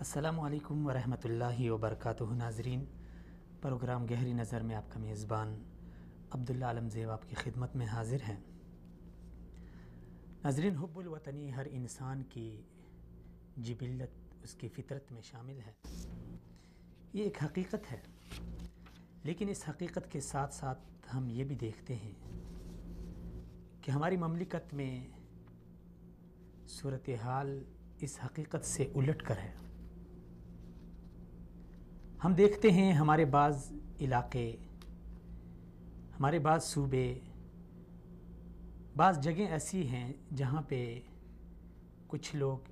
السلام علیکم ورحمۃ اللہ وبرکاتہ ناظرین، پروگرام گہری نظر میں آپ کا میزبان عبداللہ عالم زیب آپ کی خدمت میں حاضر ہیں۔ ناظرین، حب الوطنی ہر انسان کی جبلت، اس کی فطرت میں شامل ہے۔ یہ ایک حقیقت ہے، لیکن اس حقیقت کے ساتھ ساتھ ہم یہ بھی دیکھتے ہیں کہ ہماری مملکت میں صورتحال اس حقیقت سے الٹ کر ہے۔ ہم دیکھتے ہیں ہمارے بعض علاقے، ہمارے بعض صوبے، بعض جگہیں ایسی ہیں جہاں پہ کچھ لوگ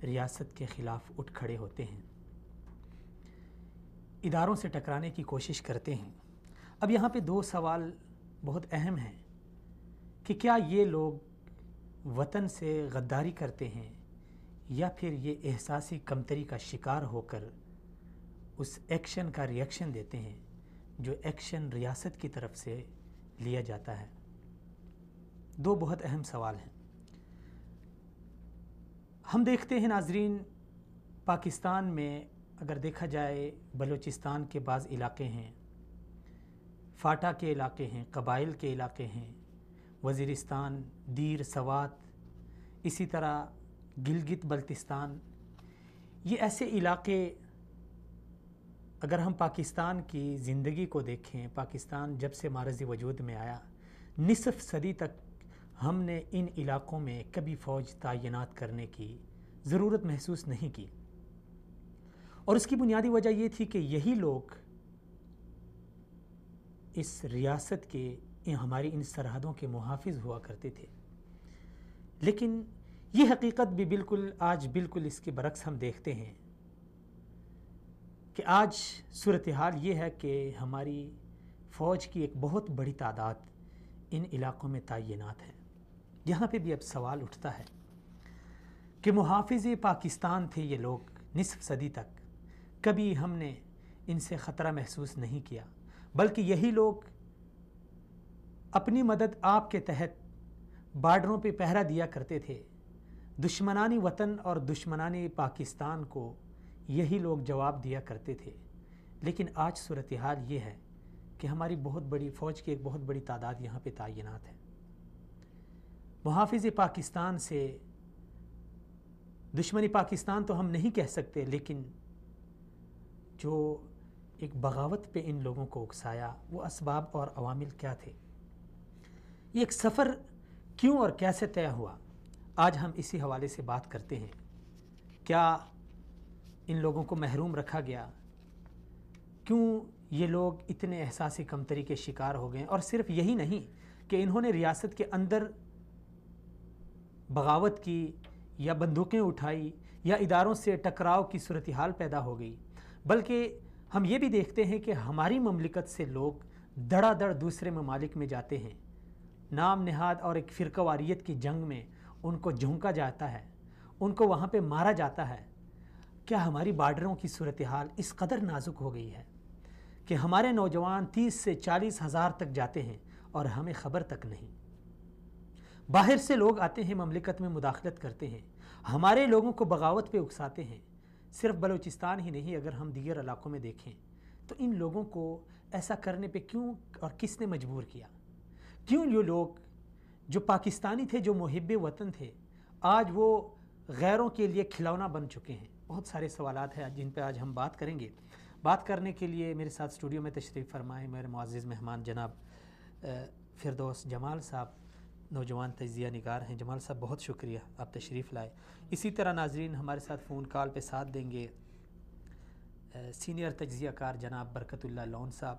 ریاست کے خلاف اٹھ کھڑے ہوتے ہیں، اداروں سے ٹکرانے کی کوشش کرتے ہیں۔ اب یہاں پہ دو سوال بہت اہم ہیں کہ کیا یہ لوگ وطن سے غداری کرتے ہیں یا پھر یہ احساسی کمتری کا شکار ہو کر اس ایکشن کا ری ایکشن دیتے ہیں جو ایکشن ریاست کی طرف سے لیا جاتا ہے۔ دو بہت اہم سوال ہیں۔ ہم دیکھتے ہیں ناظرین، پاکستان میں اگر دیکھا جائے بلوچستان کے بعض علاقے ہیں، فاٹا کے علاقے ہیں، قبائل کے علاقے ہیں، وزیرستان، دیر، سوات، اسی طرح گلگت بلتستان، یہ ایسے علاقے اگر ہم پاکستان کی زندگی کو دیکھیں، پاکستان جب سے معرض وجود میں آیا، نصف صدی تک ہم نے ان علاقوں میں کبھی فوج تعینات کرنے کی ضرورت محسوس نہیں کی، اور اس کی بنیادی وجہ یہ تھی کہ یہی لوگ اس ریاست کے ہماری ان سرحدوں کے محافظ ہوا کرتے تھے۔ لیکن یہ حقیقت بھی آج بالکل اس کے برعکس ہم دیکھتے ہیں کہ آج صورتحال یہ ہے کہ ہماری فوج کی ایک بہت بڑی تعداد ان علاقوں میں تعینات ہے۔ یہاں پہ بھی اب سوال اٹھتا ہے کہ محافظ پاکستان تھے یہ لوگ نصف صدی تک، کبھی ہم نے ان سے خطرہ محسوس نہیں کیا، بلکہ یہی لوگ اپنی مدد آپ کے تحت بارڈروں پہ پہرا دیا کرتے تھے۔ دشمنانی وطن اور دشمنانی پاکستان کو یہی لوگ جواب دیا کرتے تھے۔ لیکن آج صورتحال یہ ہے کہ ہماری بہت بڑی فوج کی ایک بہت بڑی تعداد یہاں پہ تعینات ہے۔ محافظ پاکستان سے دشمنی پاکستان تو ہم نہیں کہہ سکتے، لیکن جو ایک بغاوت پہ ان لوگوں کو اکسایا، وہ اسباب اور عوامل کیا تھے؟ یہ ایک سفر کیوں اور کیسے طے ہوا؟ آج ہم اسی حوالے سے بات کرتے ہیں۔ کیا ان لوگوں کو محروم رکھا گیا؟ کیوں یہ لوگ اتنے احساسی کمتری کے شکار ہو گئے؟ اور صرف یہی نہیں کہ انہوں نے ریاست کے اندر بغاوت کی یا بندوقیں اٹھائی یا اداروں سے ٹکراؤ کی صورتحال پیدا ہو گئی، بلکہ ہم یہ بھی دیکھتے ہیں کہ ہماری مملکت سے لوگ دڑا دڑ دوسرے ممالک میں جاتے ہیں، نام نہاد اور ایک فرقہ واریت کی جنگ میں ان کو جھونکا جاتا ہے، ان کو وہاں پہ مارا جاتا ہے۔ کیا ہماری بارڈروں کی صورتحال اس قدر نازک ہو گئی ہے کہ ہمارے نوجوان 30 سے 40 ہزار تک جاتے ہیں اور ہمیں خبر تک نہیں؟ باہر سے لوگ آتے ہیں، مملکت میں مداخلت کرتے ہیں، ہمارے لوگوں کو بغاوت پہ اکساتے ہیں۔ صرف بلوچستان ہی نہیں، اگر ہم دیگر علاقوں میں دیکھیں تو ان لوگوں کو ایسا کرنے پہ کیوں اور کس نے مجبور کیا؟ کیوں یہ لوگ جو پاکستانی تھے، جو محب وطن تھے، آج وہ غیروں کے لیے کھلونا بن چکے ہیں؟ بہت سارے سوالات ہیں جن پہ آج ہم بات کریں گے۔ بات کرنے کے لیے میرے ساتھ اسٹوڈیو میں تشریف فرمائے میرے معزز مہمان جناب فردوس جمال صاحب، نوجوان تجزیہ نگار ہیں۔ جمال صاحب، بہت شکریہ آپ تشریف لائے۔ اسی طرح ناظرین ہمارے ساتھ فون کال پہ ساتھ دیں گے سینئر تجزیہ کار جناب برکت اللہ لون صاحب،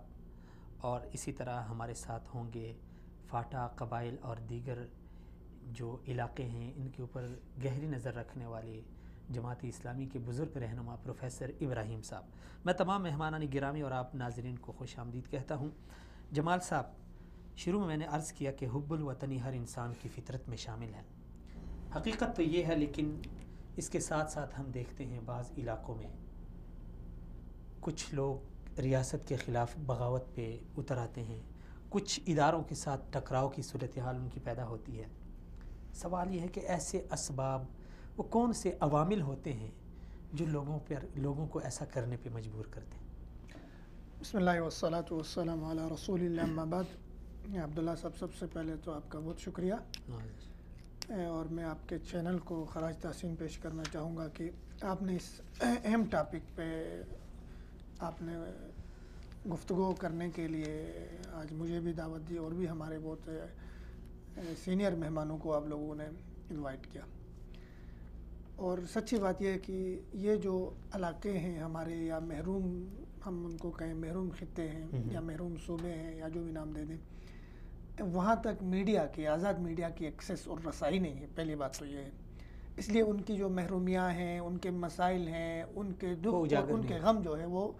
اور اسی طرح ہمارے ساتھ ہوں گے فاٹا، قبائل اور دیگر جو علاقے ہیں ان کے اوپر گہری نظر رکھنے والے جماعت اسلامی کے بزرگ رہنما پروفیسر ابراہیم صاحب۔ میں تمام مہمانان گرامی اور آپ ناظرین کو خوش آمدید کہتا ہوں۔ جمال صاحب، شروع میں نے عرض کیا کہ حب الوطنی ہر انسان کی فطرت میں شامل ہے۔ حقیقت تو یہ ہے، لیکن اس کے ساتھ ساتھ ہم دیکھتے ہیں بعض علاقوں میں کچھ لوگ ریاست کے خلاف بغاوت پہ اتر آتے ہیں، کچھ اداروں کے ساتھ ٹکراؤ کی صورتحال ان کی پیدا ہوتی ہے۔ سوال یہ ہے کہ ایسے اسباب وہ کون سے عوامل ہوتے ہیں جو لوگوں کو ایسا کرنے پہ مجبور کرتے ہیں؟ بسم اللہ والصلاة والسلام علی رسول اللہ، اما بعد۔ عبداللہ صاحب، سب سے پہلے تو آپ کا بہت شکریہ، اور میں آپ کے چینل کو خراج تحسین پیش کرنا چاہوں گا کہ آپ نے اس اہم ٹاپک پہ آپ نے گفتگو کرنے کے لیے آج مجھے بھی دعوت دی، اور بھی ہمارے بہت سینئر مہمانوں کو آپ لوگوں نے انوائٹ کیا۔ اور سچی بات یہ ہے کہ یہ جو علاقے ہیں ہمارے، یا محروم، ہم ان کو کہیں محروم خطے ہیں یا محروم صوبے ہیں، یا جو بھی نام دے دیں، وہاں تک میڈیا کی، آزاد میڈیا کی ایکسیس اور رسائی نہیں ہے۔ پہلی بات تو یہ ہے، اس لیے ان کی جو محرومیاں ہیں، ان کے مسائل ہیں، ان کے دکھ اور ان کے غم جو ہے وہ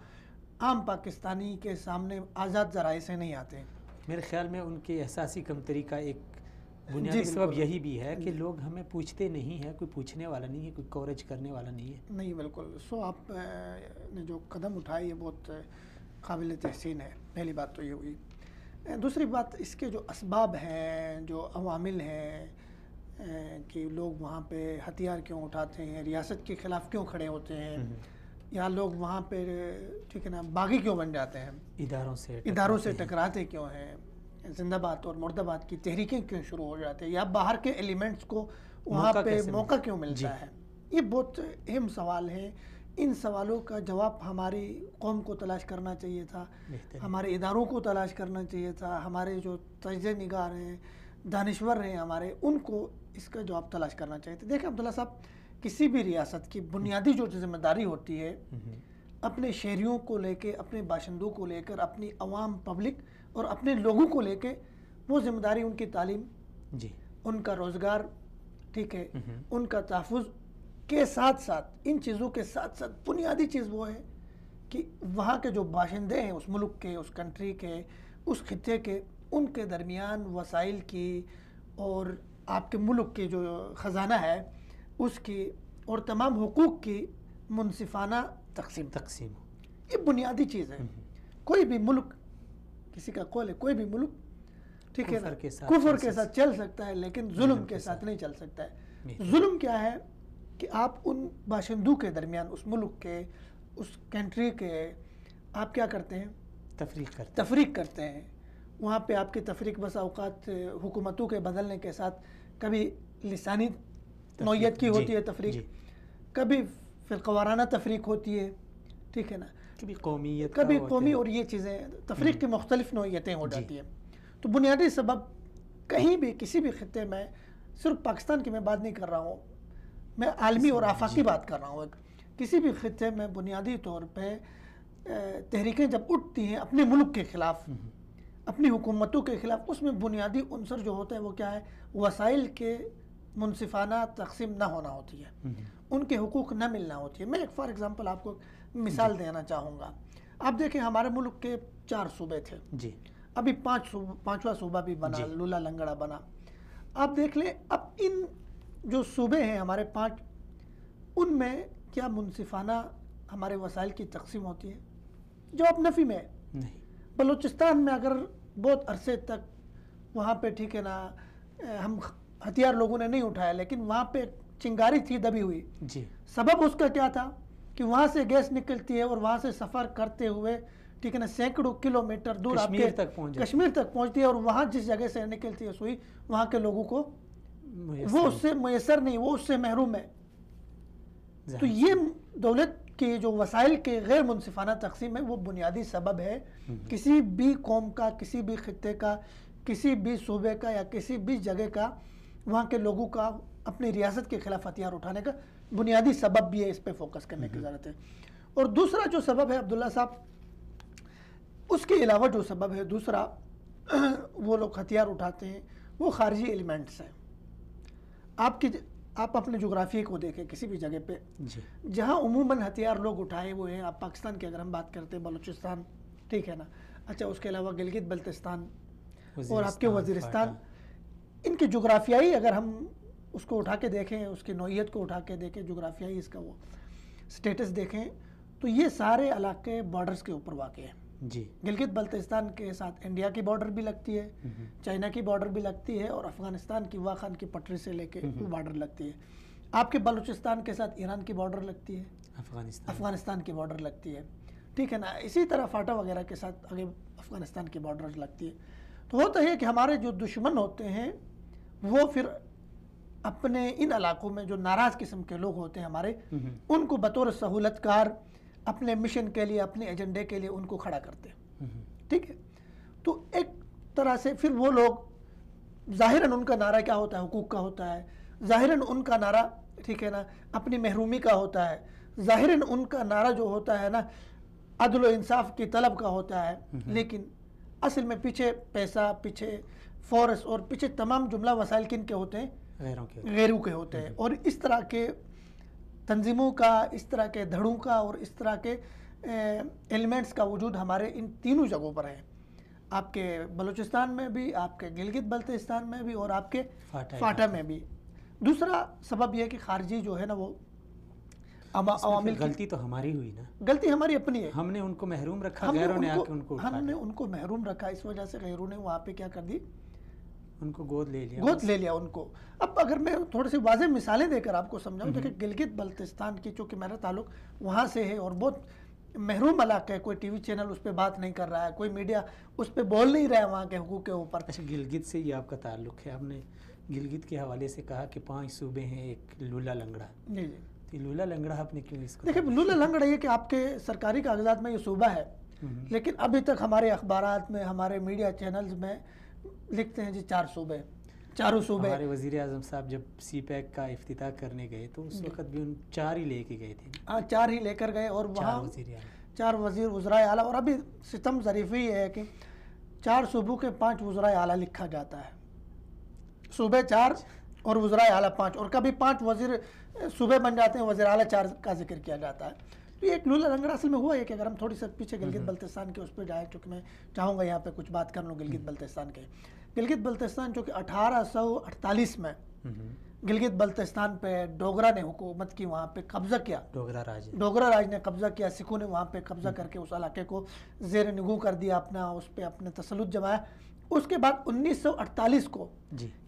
عام پاکستانی کے سامنے آزاد ذرائع سے نہیں آتے۔ میرے خیال میں ان کے احساسی کمتری کا ایک بنیادی سبب یہی بھی ہے کہ لوگ ہمیں پوچھتے نہیں ہیں، کوئی پوچھنے والا نہیں ہے، کوئی کوریج کرنے والا نہیں ہے۔ نہیں، بالکل۔ سو آپ نے جو قدم اٹھائی ہے بہت قابل تحسین ہے۔ پہلی بات تو یہ ہوئی۔ دوسری بات، اس کے جو اسباب ہیں، جو عوامل ہیں کہ لوگ وہاں پہ ہتھیار کیوں اٹھاتے ہیں، ریاست کے خلاف کیوں کھڑے ہوتے ہیں، یا لوگ وہاں پہ ٹھیک ہے نا باغی کیوں بن جاتے ہیں، اداروں سے ٹکراتے کیوں ہیں، زندہ باد اور مردہ باد کی تحریکیں کیوں شروع ہو جاتے ہیں، یا باہر کے ایلیمنٹس کو وہاں پہ موقع کیوں ملتا ہے، یہ بہت اہم سوال ہے۔ ان سوالوں کا جواب ہماری قوم کو تلاش کرنا چاہیے تھا، ہمارے اداروں کو تلاش کرنا چاہیے تھا، ہمارے جو تجزیہ نگار ہیں، دانشور ہیں ہمارے، ان کو اس کا جواب تلاش کرنا چاہیے تھا۔ دیکھیں عبداللہ صاحب، کسی بھی ریاست کی بنیادی جو ذمہ داری ہوتی ہے، اپنے شہریوں کو لے کے، اپنے باشندوں کو لے کر، اپنی عوام پبلک اور اپنے لوگوں کو لے کے، وہ ذمہ داری ان کی تعلیم، ان کا روزگار، ٹھیک ہے، ان کا تحفظ کے ساتھ ساتھ، ان چیزوں کے ساتھ ساتھ بنیادی چیز وہ ہے کہ وہاں کے جو باشندے ہیں، اس ملک کے، اس کنٹری کے، اس خطے کے، ان کے درمیان وسائل کی اور آپ کے ملک کے جو خزانہ ہے اس کی اور تمام حقوق کی منصفانہ تقسیم یہ بنیادی چیز ہے۔ کوئی بھی ملک، کسی کا قول ہے، کوئی بھی ملک ٹھیک ہے نا کفر کے ساتھ چل سکتا ہے، لیکن ظلم کے ساتھ نہیں چل سکتا ہے۔ ظلم کیا ہے کہ آپ ان باشندوں کے درمیان، اس ملک کے، اس کنٹری کے، آپ کیا کرتے ہیں؟ تفریق کرتے ہیں۔ وہاں پہ آپ کی تفریق بس اوقات حکومتوں کے بدلنے کے ساتھ کبھی لسانی نوعیت کی ہوتی ہے تفریق، کبھی فرقہ وارانہ تفریق ہوتی ہے، ٹھیک ہے نا، کبھی قومی، اور یہ چیزیں تفریق کی مختلف نوعیتیں ہو جاتی ہیں۔ تو بنیادی سبب کہیں بھی، کسی بھی خطے میں، صرف پاکستان کی میں بات نہیں کر رہا ہوں، میں عالمی اور آفاقی بات کر رہا ہوں، کسی بھی خطے میں بنیادی طور پہ تحریکیں جب اٹھتی ہیں اپنے ملک کے خلاف، اپنی حکومتوں کے خلاف، اس میں بنیادی عنصر جو ہوتا ہے وہ کیا ہے؟ وسائل کے منصفانہ تقسیم نہ ہونا ہوتی ہے، ان کے حقوق نہ ملنا ہوتی ہے۔ میں ایک فار ایگزامپل آپ کو مثال دینا چاہوں گا۔ آپ دیکھیں، ہمارے ملک کے 4 صوبے تھے، ابھی 5واں صوبہ بھی بنا، لولا لنگڑا بنا۔ آپ دیکھ لیں، اب ان جو صوبے ہیں ہمارے 5، ان میں کیا منصفانہ ہمارے وسائل کی تقسیم ہوتی ہے؟ جواب نفی میں ہے۔ بلوچستان میں اگر بہت عرصے تک وہاں پہ ٹھیک ہے نا، ہم ہتھیار لوگوں نے نہیں اٹھایا، لیکن وہاں پہ چنگاری تھی دبی ہوئی۔ سبب اس کا کیا تھا کہ وہاں سے گیس نکلتی ہے اور وہاں سے سفر کرتے ہوئے ٹھیک ہے نا سینکڑوں کلومیٹر دور آپ کے کشمیر تک پہنچتی ہے، اور وہاں جس جگہ سے نکلتی ہے سوئی، وہاں کے لوگوں کو وہ اس سے میسر نہیں، وہ اس سے محروم ہے۔ تو یہ دولت کے جو وسائل کے غیر منصفانہ تقسیم ہے، وہ بنیادی سبب ہے کسی بھی قوم کا، کسی بھی خطے کا، کسی بھی صوبے کا، یا کسی بھی جگہ کا، وہاں کے لوگوں کا اپنی ریاست کے خلاف ہتھیار اٹھانے کا بنیادی سبب بھی ہے۔ اس پہ فوکس کرنے کی ضرورت ہے۔ اور دوسرا جو سبب ہے عبداللہ صاحب، اس کے علاوہ جو سبب ہے دوسرا، وہ لوگ ہتھیار اٹھاتے ہیں، وہ خارجی ایلیمنٹس ہیں۔ آپ اپنے جغرافیے کو دیکھیں، کسی بھی جگہ پہ جہاں عموماً ہتھیار لوگ اٹھائے ہوئے ہیں، آپ پاکستان کی اگر ہم بات کرتے ہیں، بلوچستان، ٹھیک ہے نا، اچھا اس کے علاوہ گلگت بلتستان اور آپ کے وزیرستان، ان کی جغرافیائی اگر ہم اس کو اٹھا کے دیکھیں، اس کی نوعیت کو اٹھا کے دیکھیں، جغرافیائی اس کا وہ سٹیٹس دیکھیں، تو یہ سارے علاقے بارڈرز کے اوپر واقع ہیں۔ گلگت بلتستان کے ساتھ انڈیا کی بارڈر بھی لگتی ہے، چائنا کی بارڈر بھی لگتی ہے، اور افغانستان کی واخان کی پٹری سے لے کے بارڈر لگتی ہے۔ آپ کے بلوچستان کے ساتھ ایران کی بارڈر لگتی ہے، افغانستان کی بارڈر لگتی ہے، ٹھیک ہے نا. اسی طرح فاٹا وغیرہ کے ساتھ آگے افغانستان کی بارڈر لگتی ہے. تو ہوتا ہے کہ ہمارے جو دشمن ہوتے ہیں وہ پھر اپنے ان علاقوں میں جو ناراض قسم کے لوگ ہوتے ہیں ہمارے، ان کو بطور سہولت کار اپنے مشن کے لیے، اپنے ایجنڈے کے لیے ان کو کھڑا کرتے ہیں. ٹھیک ہے. تو ایک طرح سے پھر وہ لوگ ظاہراً ان کا نعرہ کیا ہوتا ہے؟ حقوق کا ہوتا ہے. ظاہراً ان کا نعرہ، ٹھیک ہے نا، اپنی محرومی کا ہوتا ہے. ظاہراً ان کا نعرہ جو ہوتا ہے نا عدل و انصاف کی طلب کا ہوتا ہے. لیکن اصل میں پیچھے پیسہ، پیچھے فورس اور پیچھے تمام جملہ وسائل کن کے ہوتے ہیں؟ غیروں کے ہوتے ہیں. اور اس طرح کے تنظیموں کا، اس طرح کے دھڑوں کا اور اس طرح کے ایلیمنٹس کا وجود ہمارے ان تینوں جگہوں پر ہے. آپ کے بلوچستان میں بھی، آپ کے گلگت بلتستان میں بھی، اور آپ کے فاٹا میں بھی. دوسرا سبب یہ ہے کہ خارجی جو ہے نا وہ عوامل، غلطی تو ہماری ہوئی نا، غلطی ہماری اپنی ہے. ہم نے ان کو محروم رکھا، غیروں نے آ کے ان کو ہم نے ان کو محروم رکھا. اس وجہ سے غیروں نے وہاں پہ کیا کر دی؟ ان کو گود لے لیا ان کو. اب اگر میں تھوڑی سی واضح مثالیں دے کر آپ کو سمجھاؤں، دیکھیں گلگت بلتستان کی چونکہ میرا تعلق وہاں سے ہے اور بہت محروم علاقہ ہے. کوئی ٹی وی چینل اس پہ بات نہیں کر رہا ہے، کوئی میڈیا اس پہ بول نہیں رہا ہے وہاں کے حقوق کے اوپر. اچھا، گلگت سے یہ آپ کا تعلق ہے. ہم نے گلگت کے حوالے سے کہا کہ 5 صوبے ہیں، ایک لولا لنگڑا. جی جی. لولا لنگڑا آپ نے کیوں اس کو؟ دیکھیں لولا لنگڑا یہ کہ آپ کے سرکاری کاغذات میں یہ صوبہ ہے، لیکن ابھی تک ہمارے اخبارات میں، ہمارے میڈیا چینلز میں لکھتے ہیں جی 4 صوبے، چاروں صوبے. ہمارے وزیر اعظم صاحب جب سی پیک کا افتتاح کرنے گئے تو اس وقت بھی ان 4 ہی لے کے گئے تھے. ہاں 4 ہی لے کر گئے، اور وہاں 4 وزیر وزرائے اعلیٰ. اور ابھی ستم ظریفی یہ ہے کہ 4 صوبوں کے 5 وزرائے اعلیٰ لکھا جاتا ہے. صوبے 4 اور وزرائے اعلیٰ 5، اور کبھی 5 وزیر صوبے بن جاتے ہیں، وزیر اعلیٰ 4 کا ذکر کیا جاتا ہے. تو یہ ایک لولا لنگڑا اصل میں ہوا ہے کہ اگر ہم تھوڑی سی پیچھے گلگت بلتستان کے اس پہ جائیں، چونکہ میں چاہوں گا یہاں پہ کچھ بات کر لوں گلگت بلتستان کے. گلگت بلتستان چونکہ 1848 میں گلگت بلتستان پہ ڈوگرا نے حکومت کی، وہاں پہ قبضہ کیا. ڈوگرا راج نے قبضہ کیا، سکھوں نے وہاں پہ قبضہ کر کے اس علاقے کو زیر نگوں کر دیا، اپنا اس پہ اپنے تسلط جمایا. اس کے بعد 1948 کو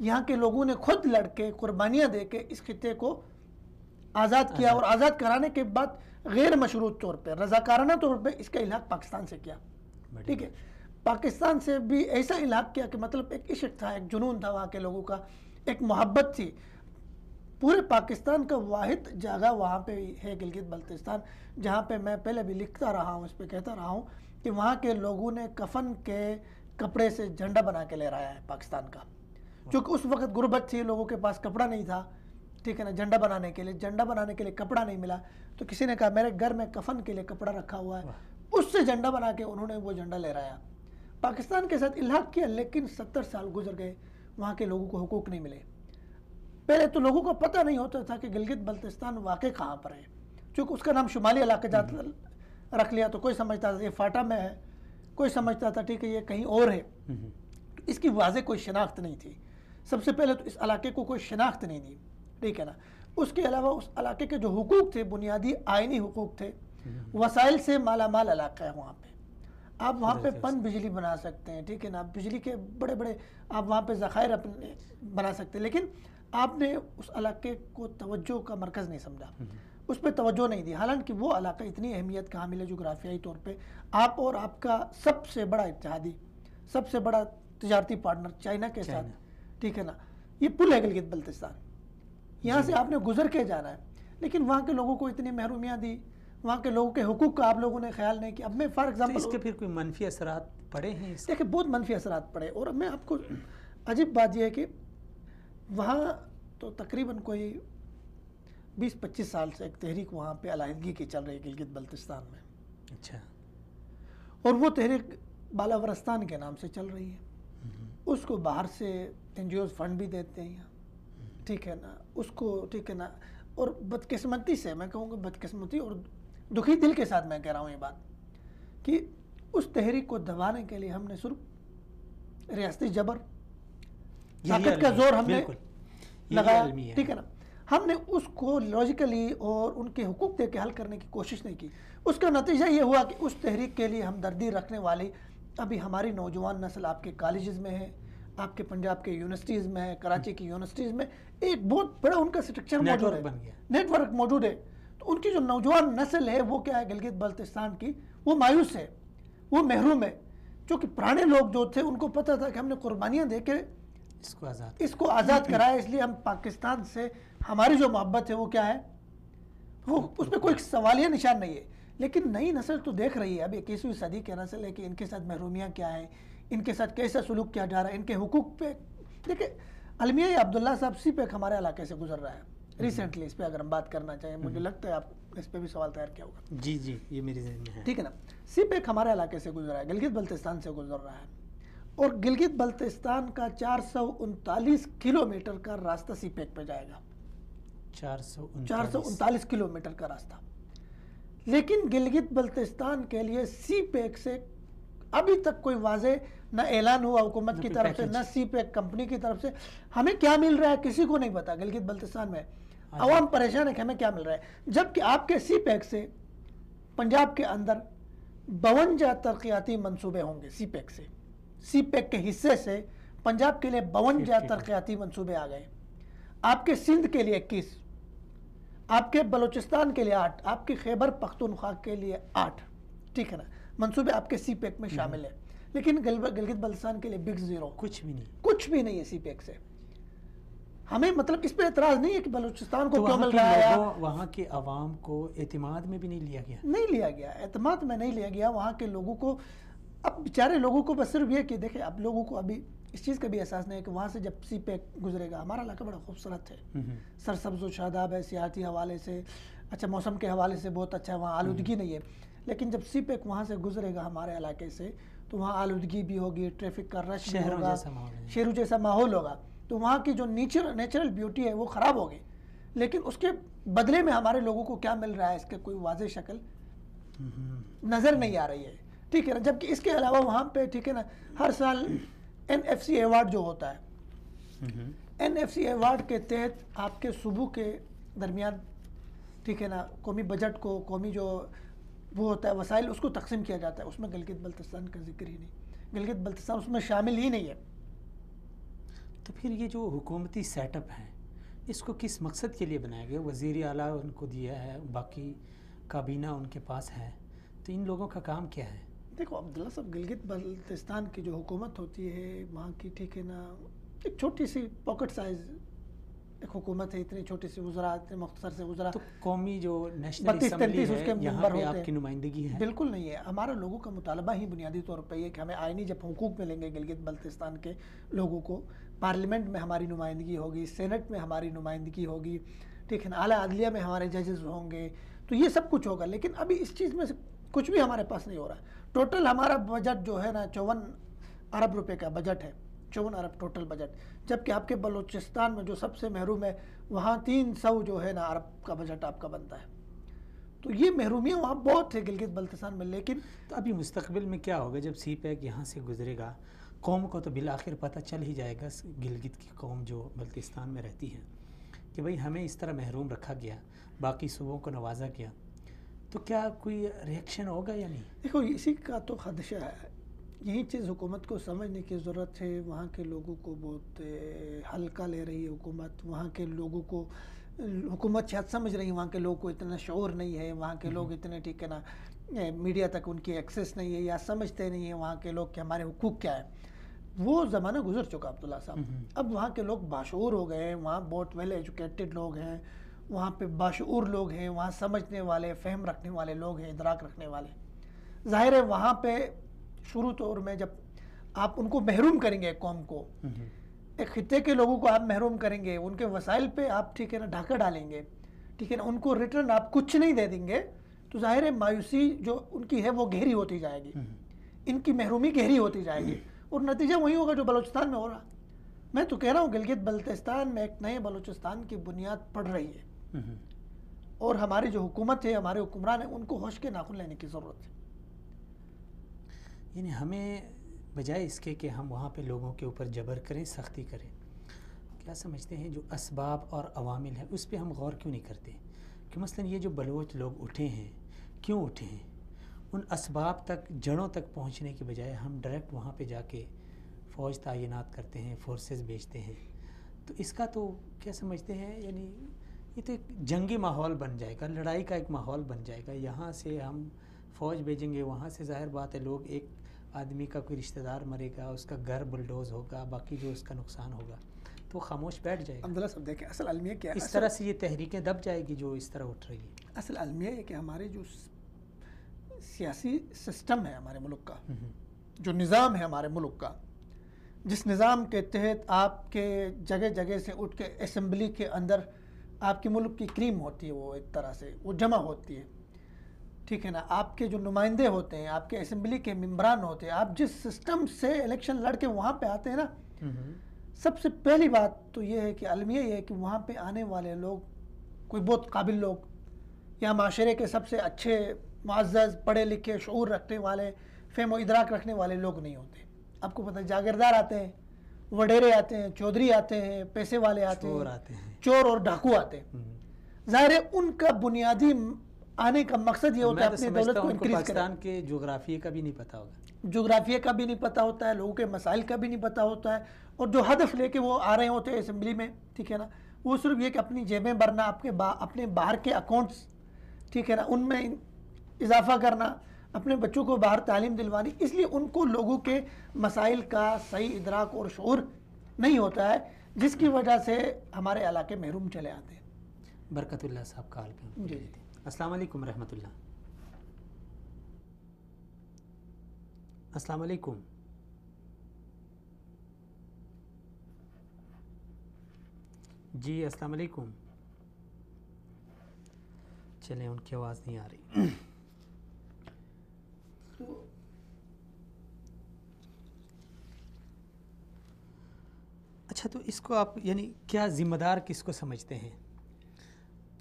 یہاں کے لوگوں نے خود لڑ کے، قربانیاں دے کے اس خطے کو آزاد کیا. اور آزاد کرانے کے بعد غیر مشروط طور پہ، رضاکارانہ طور پہ اس کا الحاق پاکستان سے کیا. ٹھیک ہے. پاکستان سے بھی ایسا الحاق کیا کہ مطلب ایک عشق تھا، ایک جنون تھا وہاں کے لوگوں کا، ایک محبت تھی. پورے پاکستان کا واحد جگہ وہاں پہ ہے گلگت بلتستان، جہاں پہ میں پہلے بھی لکھتا رہا ہوں، اس پہ کہتا رہا ہوں کہ وہاں کے لوگوں نے کفن کے کپڑے سے جھنڈا بنا کے لے رہا ہے پاکستان کا. چونکہ اس وقت غربت تھی، لوگوں کے پاس کپڑا نہیں تھا، ٹھیک ہے نا. جھنڈا بنانے کے لیے کپڑا نہیں ملا، تو کسی نے کہا میرے گھر میں کفن کے لیے کپڑا رکھا ہوا ہے، اس سے جھنڈا بنا کے انہوں نے وہ جھنڈا لے رہا ہے. پاکستان کے ساتھ الحاق کیا، لیکن 70 سال گزر گئے، وہاں کے لوگوں کو حقوق نہیں ملے. پہلے تو لوگوں کو پتہ نہیں ہوتا تھا کہ گلگت بلتستان واقع کہاں پر ہے. چونکہ اس کا نام شمالی علاقے جات رکھ لیا، تو کوئی سمجھتا تھا یہ فاٹا میں ہے، کوئی سمجھتا تھا ٹھیک ہے یہ کہیں اور ہے. اس کی واضح کوئی شناخت نہیں تھی. سب سے پہلے تو اس علاقے کو کوئی شناخت نہیں دی، ٹھیک ہے نا. اس کے علاوہ اس علاقے کے جو حقوق تھے، بنیادی آئینی حقوق تھے، وسائل سے مالا مال علاقہ ہے وہاں پہ. آپ وہاں پہ پن بجلی بنا سکتے ہیں، ٹھیک ہے نا. بجلی کے بڑے بڑے آپ وہاں پہ ذخائر اپنے بنا سکتے ہیں، لیکن آپ نے اس علاقے کو توجہ کا مرکز نہیں سمجھا، اس پہ توجہ نہیں دی. حالانکہ وہ علاقہ اتنی اہمیت کا حامل ہے جغرافیائی طور پہ. آپ اور آپ کا سب سے بڑا اتحادی، سب سے بڑا تجارتی پارٹنر چائنا کے ساتھ، ٹھیک ہے نا، یہ پل ہے گلگت بلتستان. یہاں سے آپ نے گزر کے جانا ہے، لیکن وہاں کے لوگوں کو اتنی محرومیاں دی، وہاں کے لوگوں کے حقوق کا آپ لوگوں نے خیال نہیں کیا. اب میں فار ایگزامپل اس کے پھر کوئی منفی اثرات پڑے ہیں؟ دیکھیں بہت منفی اثرات پڑے. اور میں آپ کو عجیب بات یہ ہے کہ وہاں تو تقریباً کوئی 20-25 سال سے ایک تحریک وہاں پہ علیحدگی کی چل رہی ہے گلگت بلتستان میں. اچھا. اور وہ تحریک بالاورستان کے نام سے چل رہی ہے. اس کو باہر سے NGOs فنڈ بھی دیتے ہیں، ٹھیک ہے نا. اس کو ٹھیک ہے نا. اور بدقسمتی سے میں کہوں گا، بدقسمتی اور دکھی دل کے ساتھ میں کہہ رہا ہوں یہ بات، کہ اس تحریک کو دبانے کے لیے ہم نے صرف ریاستی جبر، طاقت کا زور ہم نے لگایا، ٹھیک ہے نا. ہم نے اس کو لاجیکلی اور ان کے حقوق دے کے حل کرنے کی کوشش نہیں کی. اس کا نتیجہ یہ ہوا کہ اس تحریک کے لیے ہمدردی رکھنے والی ابھی ہماری نوجوان نسل آپ کے کالجز میں ہے، آپ کے پنجاب کے یونیورسٹیز میں، کراچی کی یونیورسٹیز میں ایک بہت بڑا ان کا اسٹرکچر موجود ہے، نیٹ ورک موجود ہے. تو ان کی جو نوجوان نسل ہے وہ کیا ہے گلگت بلتستان کی، وہ مایوس ہے، وہ محروم ہے. چونکہ پرانے لوگ جو تھے ان کو پتہ تھا کہ ہم نے قربانیاں دے کے اس کو آزاد کرایا، اس لیے ہم پاکستان سے ہماری جو محبت ہے وہ کیا ہے، وہ اس پہ کوئی سوالیہ نشان نہیں ہے. لیکن نئی نسل تو دیکھ رہی ہے، اب 21ویں صدی کے نسل ہے کہ ان کے ساتھ محرومیاں کیا ہیں، ان کے ساتھ کیسا سلوک کیا جا رہا ہے، ان کے حقوق پہ. دیکھیں المیہ عبداللہ صاحب سی پیک ہمارے علاقے سے گزر رہا ہے ریسنٹلی، اس پہ اگر ہم بات کرنا چاہیں، مجھے لگتا ہے آپ اس پہ بھی سوال تیار کیا ہوگا. جی جی، یہ میری ذہن میں ہے. ٹھیک ہے نا. سی پیک ہمارے علاقے سے گزر رہا ہے، گلگت بلتستان سے گزر رہا ہے، اور گلگت بلتستان کا 439 کلومیٹر کا راستہ سی پیک پہ جائے گا. 439 کلومیٹر کا راستہ. لیکن گلگت بلتستان کے لیے سی پیک سے ابھی تک کوئی واضح نہ اعلان ہوا حکومت کی طرف سے، نہ سی پیک کمپنی کی طرف سے. ہمیں کیا مل رہا ہے کسی کو نہیں پتا. گلگت بلتستان میں عوام پریشان ہے کہ ہمیں کیا مل رہا ہے، جبکہ آپ کے سی پیک سے پنجاب کے اندر 52 ترقیاتی منصوبے ہوں گے. سی پیک سے، سی پیک کے حصے سے پنجاب کے لیے 52 ترقیاتی منصوبے آ گئے. آپ کے سندھ کے لیے 21، آپ کے بلوچستان کے لیے 8، آپ کے خیبر پختونخوا کے لیے 8. ٹھیک ہے نا، منصوبے آپ کے سی پیک میں شامل ہیں. لیکن گلگت بلتستان کے لیے بگ زیرو، کچھ بھی نہیں ہے سی پیک سے. ہمیں مطلب اس پہ اعتراض نہیں ہے کہ بلوچستان کو کیوں مل رہا ہے. وہاں کے عوام کو اعتماد میں بھی نہیں لیا گیا. اعتماد میں نہیں لیا گیا. وہاں کے لوگوں کو، اب بیچارے لوگوں کو بس صرف یہ کہ دیکھیں اب لوگوں کو ابھی اس چیز کا بھی احساس نہیں ہے کہ وہاں سے جب سی پیک گزرے گا، ہمارا علاقہ بڑا خوبصورت ہے، سرسبز و شاداب ہے، سیاحتی حوالے سے اچھا، موسم کے حوالے سے بہت اچھا ہے، وہاں آلودگی نہیں ہے. لیکن جب سی پیک وہاں سے گزرے گا ہمارے علاقے سے تو وہاں آلودگی بھی ہوگی، ٹریفک کا رش بھی ہوگا، شہروں جیسا ماحول ہوگا. تو وہاں کی جو نیچرل بیوٹی ہے وہ خراب ہوگی. لیکن اس کے بدلے میں ہمارے لوگوں کو کیا مل رہا ہے، اس کے کوئی واضح شکل نظر نہیں آ رہی ہے. ٹھیک ہے نا. جبکہ اس کے علاوہ وہاں پہ ٹھیک ہے نا، ہر سال NFC ایوارڈ جو ہوتا ہے، NFC ایوارڈ کے تحت آپ کے صوبوں کے درمیان ٹھیک ہے نا، قومی بجٹ کو، قومی جو وہ ہوتا ہے وسائل، اس کو تقسیم کیا جاتا ہے. اس میں گلگت بلتستان کا ذکر ہی نہیں، گلگت بلتستان اس میں شامل ہی نہیں ہے. تو پھر یہ جو حکومتی سیٹ اپ ہے اس کو کس مقصد کے لیے بنایا گیا؟ وزیر اعلیٰ ان کو دیا ہے، باقی کابینہ ان کے پاس ہے، تو ان لوگوں کا کام کیا ہے؟ دیکھو عبداللہ صاحب، گلگت بلتستان کی جو حکومت ہوتی ہے وہاں کی ٹھیک ہے نا، ایک چھوٹی سی پاکٹ سائز ایک حکومت ہے، اتنی چھوٹی سی وزراء، اتنے مختصر سے وزراء. تو قومی جو نیشنل اسمبلی ہے یہاں پہ آپ کی نمائندگی ہے؟ بالکل نہیں ہے. ہمارا لوگوں کا مطالبہ ہی بنیادی طور پہ یہ کہ ہمیں آئینی جب حقوق ملیں گے گلگت بلتستان کے لوگوں کو، پارلیمنٹ میں ہماری نمائندگی ہوگی، سینٹ میں ہماری نمائندگی ہوگی، ٹھیک ہے نا، اعلیٰ عدلیہ میں ہمارے ججز ہوں گے، تو یہ سب کچھ ہوگا. لیکن ابھی اس چیز میں سے کچھ بھی ہمارے پاس نہیں ہو رہا. ٹوٹل ہمارا بجٹ جو ہے نا 54 ارب روپے کا بجٹ ہے، 54 ارب ٹوٹل بجٹ. جبکہ آپ کے بلوچستان میں جو سب سے محروم ہے وہاں 300 جو ہے نا ارب کا بجٹ آپ کا بنتا ہے. تو یہ محرومیاں وہاں بہت ہے گلگت بلتستان میں. لیکن تو ابھی مستقبل میں کیا ہوگا جب سی پیک یہاں سے گزرے گا؟ قوم کو تو بالآخر پتہ چل ہی جائے گا، گلگت کی قوم جو بلتستان میں رہتی ہے، کہ بھئی ہمیں اس طرح محروم رکھا گیا، باقی صوبوں کو نوازا گیا. تو کیا کوئی ریئیکشن ہوگا یا نہیں؟ دیکھو اسی کا تو خدشہ ہے. یہی چیز حکومت کو سمجھنے کی ضرورت ہے. وہاں کے لوگوں کو بہت ہلکا لے رہی ہے حکومت. وہاں کے لوگوں کو حکومت شاید سمجھ رہی ہے وہاں کے لوگوں کو اتنا شعور نہیں ہے، وہاں کے لوگ اتنے ٹھیک ہے نا، میڈیا تک ان کی ایکسیس نہیں ہے، یا سمجھتے نہیں ہیں وہاں کے لوگ کہ ہمارے حقوق کیا ہے. وہ زمانہ گزر چکا عبداللہ صاحب. اب وہاں کے لوگ باشعور ہو گئے ہیں، وہاں بہت ویل ایجوکیٹڈ لوگ ہیں، وہاں پہ باشعور لوگ ہیں، وہاں سمجھنے والے، فہم رکھنے والے لوگ ہیں، ادراک رکھنے والے. ظاہر ہے وہاں پہ شروع طور میں جب آپ ان کو محروم کریں گے، ایک قوم کو، ایک خطے کے لوگوں کو آپ محروم کریں گے، ان کے وسائل پہ آپ ٹھیک ہے نا ڈھاکہ ڈالیں گے، ٹھیک ہے نا، ان کو ریٹرن آپ کچھ نہیں دے دیں گے، تو ظاہر ہے مایوسی جو ان کی ہے وہ گہری ہوتی جائے گی، ان کی محرومی گہری ہوتی جائے گی، اور نتیجہ وہی ہوگا جو بلوچستان میں ہو رہا. میں تو کہہ رہا ہوں گلگت بلتستان میں ایک نئے بلوچستان کی بنیاد پڑ رہی ہے، اور ہماری جو حکومت ہے، ہمارے حکمران ہیں، ان کو ہوش کے ناخن لینے کی ضرورت ہے. یعنی ہمیں بجائے اس کے کہ ہم وہاں پہ لوگوں کے اوپر جبر کریں، سختی کریں، کیا سمجھتے ہیں جو اسباب اور عوامل ہیں اس پہ ہم غور کیوں نہیں کرتے؟ کہ مثلا یہ جو بلوچ لوگ اٹھے ہیں، کیوں اٹھے ہیں؟ ان اسباب تک، جڑوں تک پہنچنے کے بجائے ہم ڈائریکٹ وہاں پہ جا کے فوج تعینات کرتے ہیں، فورسز بھیجتے ہیں، تو اس کا تو کیا سمجھتے ہیں، یعنی یہ تو ایک جنگی ماحول بن جائے گا، لڑائی کا ایک ماحول بن جائے گا. یہاں سے ہم فوج بھیجیں گے، وہاں سے ظاہر بات ہے لوگ، ایک آدمی کا کوئی رشتہ دار مرے گا، اس کا گھر بلڈوز ہوگا، باقی جو اس کا نقصان ہوگا تو خاموش بیٹھ جائے گا. عبداللہ صاحب دیکھیں اصل المیہ کیا ہے، اس طرح سے یہ تحریکیں دب جائے گی جو اس طرح اٹھ رہی ہے. اصل المیہ ہے کہ ہمارے جو سیاسی سسٹم ہے ہمارے ملک کا، جو نظام ہے ہمارے ملک کا، جس نظام کے تحت آپ کے جگہ جگہ سے اٹھ کے اسمبلی کے اندر آپ کے ملک کی کریم ہوتی ہے، وہ ایک طرح سے وہ جمع ہوتی ہے، ٹھیک ہے نا، آپ کے جو نمائندے ہوتے ہیں، آپ کے اسمبلی کے ممبران ہوتے ہیں، آپ جس سسٹم سے الیکشن لڑ کے وہاں پہ آتے ہیں نا، سب سے پہلی بات تو یہ ہے کہ المیہ یہ ہے کہ وہاں پہ آنے والے لوگ کوئی بہت قابل لوگ یا معاشرے کے سب سے اچھے معزز پڑھے لکھے شعور رکھنے والے فہم و ادراک رکھنے والے لوگ نہیں ہوتے. آپ کو پتہ ہے جاگیردار آتے ہیں، وڈیرے آتے ہیں، چودھری آتے ہیں، پیسے والے آتے ہیں، چور اور ڈاکو آتے ہیں. ظاہر ہے ان کا بنیادی آنے کا مقصد یہ ہوتا ہے اپنی دولت کو انکریز کریں. پاکستان کے جغرافیے کا بھی نہیں پتہ ہوگا، جغرافیہ کا بھی نہیں پتہ ہوتا ہے، لوگوں کے مسائل کا بھی نہیں پتہ ہوتا ہے، اور جو ہدف لے کے وہ آ رہے ہوتے ہیں اسمبلی میں، ٹھیک ہے نا، وہ صرف یہ کہ اپنی جیبیں بھرنا، اپنے باہر کے اکاؤنٹس، ٹھیک ہے نا، ان میں اضافہ کرنا، اپنے بچوں کو باہر تعلیم دلوانی. اس لیے ان کو لوگوں کے مسائل کا صحیح ادراک اور شعور نہیں ہوتا ہے، جس کی وجہ سے ہمارے علاقے محروم چلے آتے ہیں. برکت اللہ صاحب کال پہ. جی السلام علیکم رحمۃ اللہ. السلام علیکم. جی السلام علیکم. چلیں ان کی آواز نہیں آ رہی. اچھا، تو اس کو آپ یعنی کیا ذمہ دار کس کو سمجھتے ہیں؟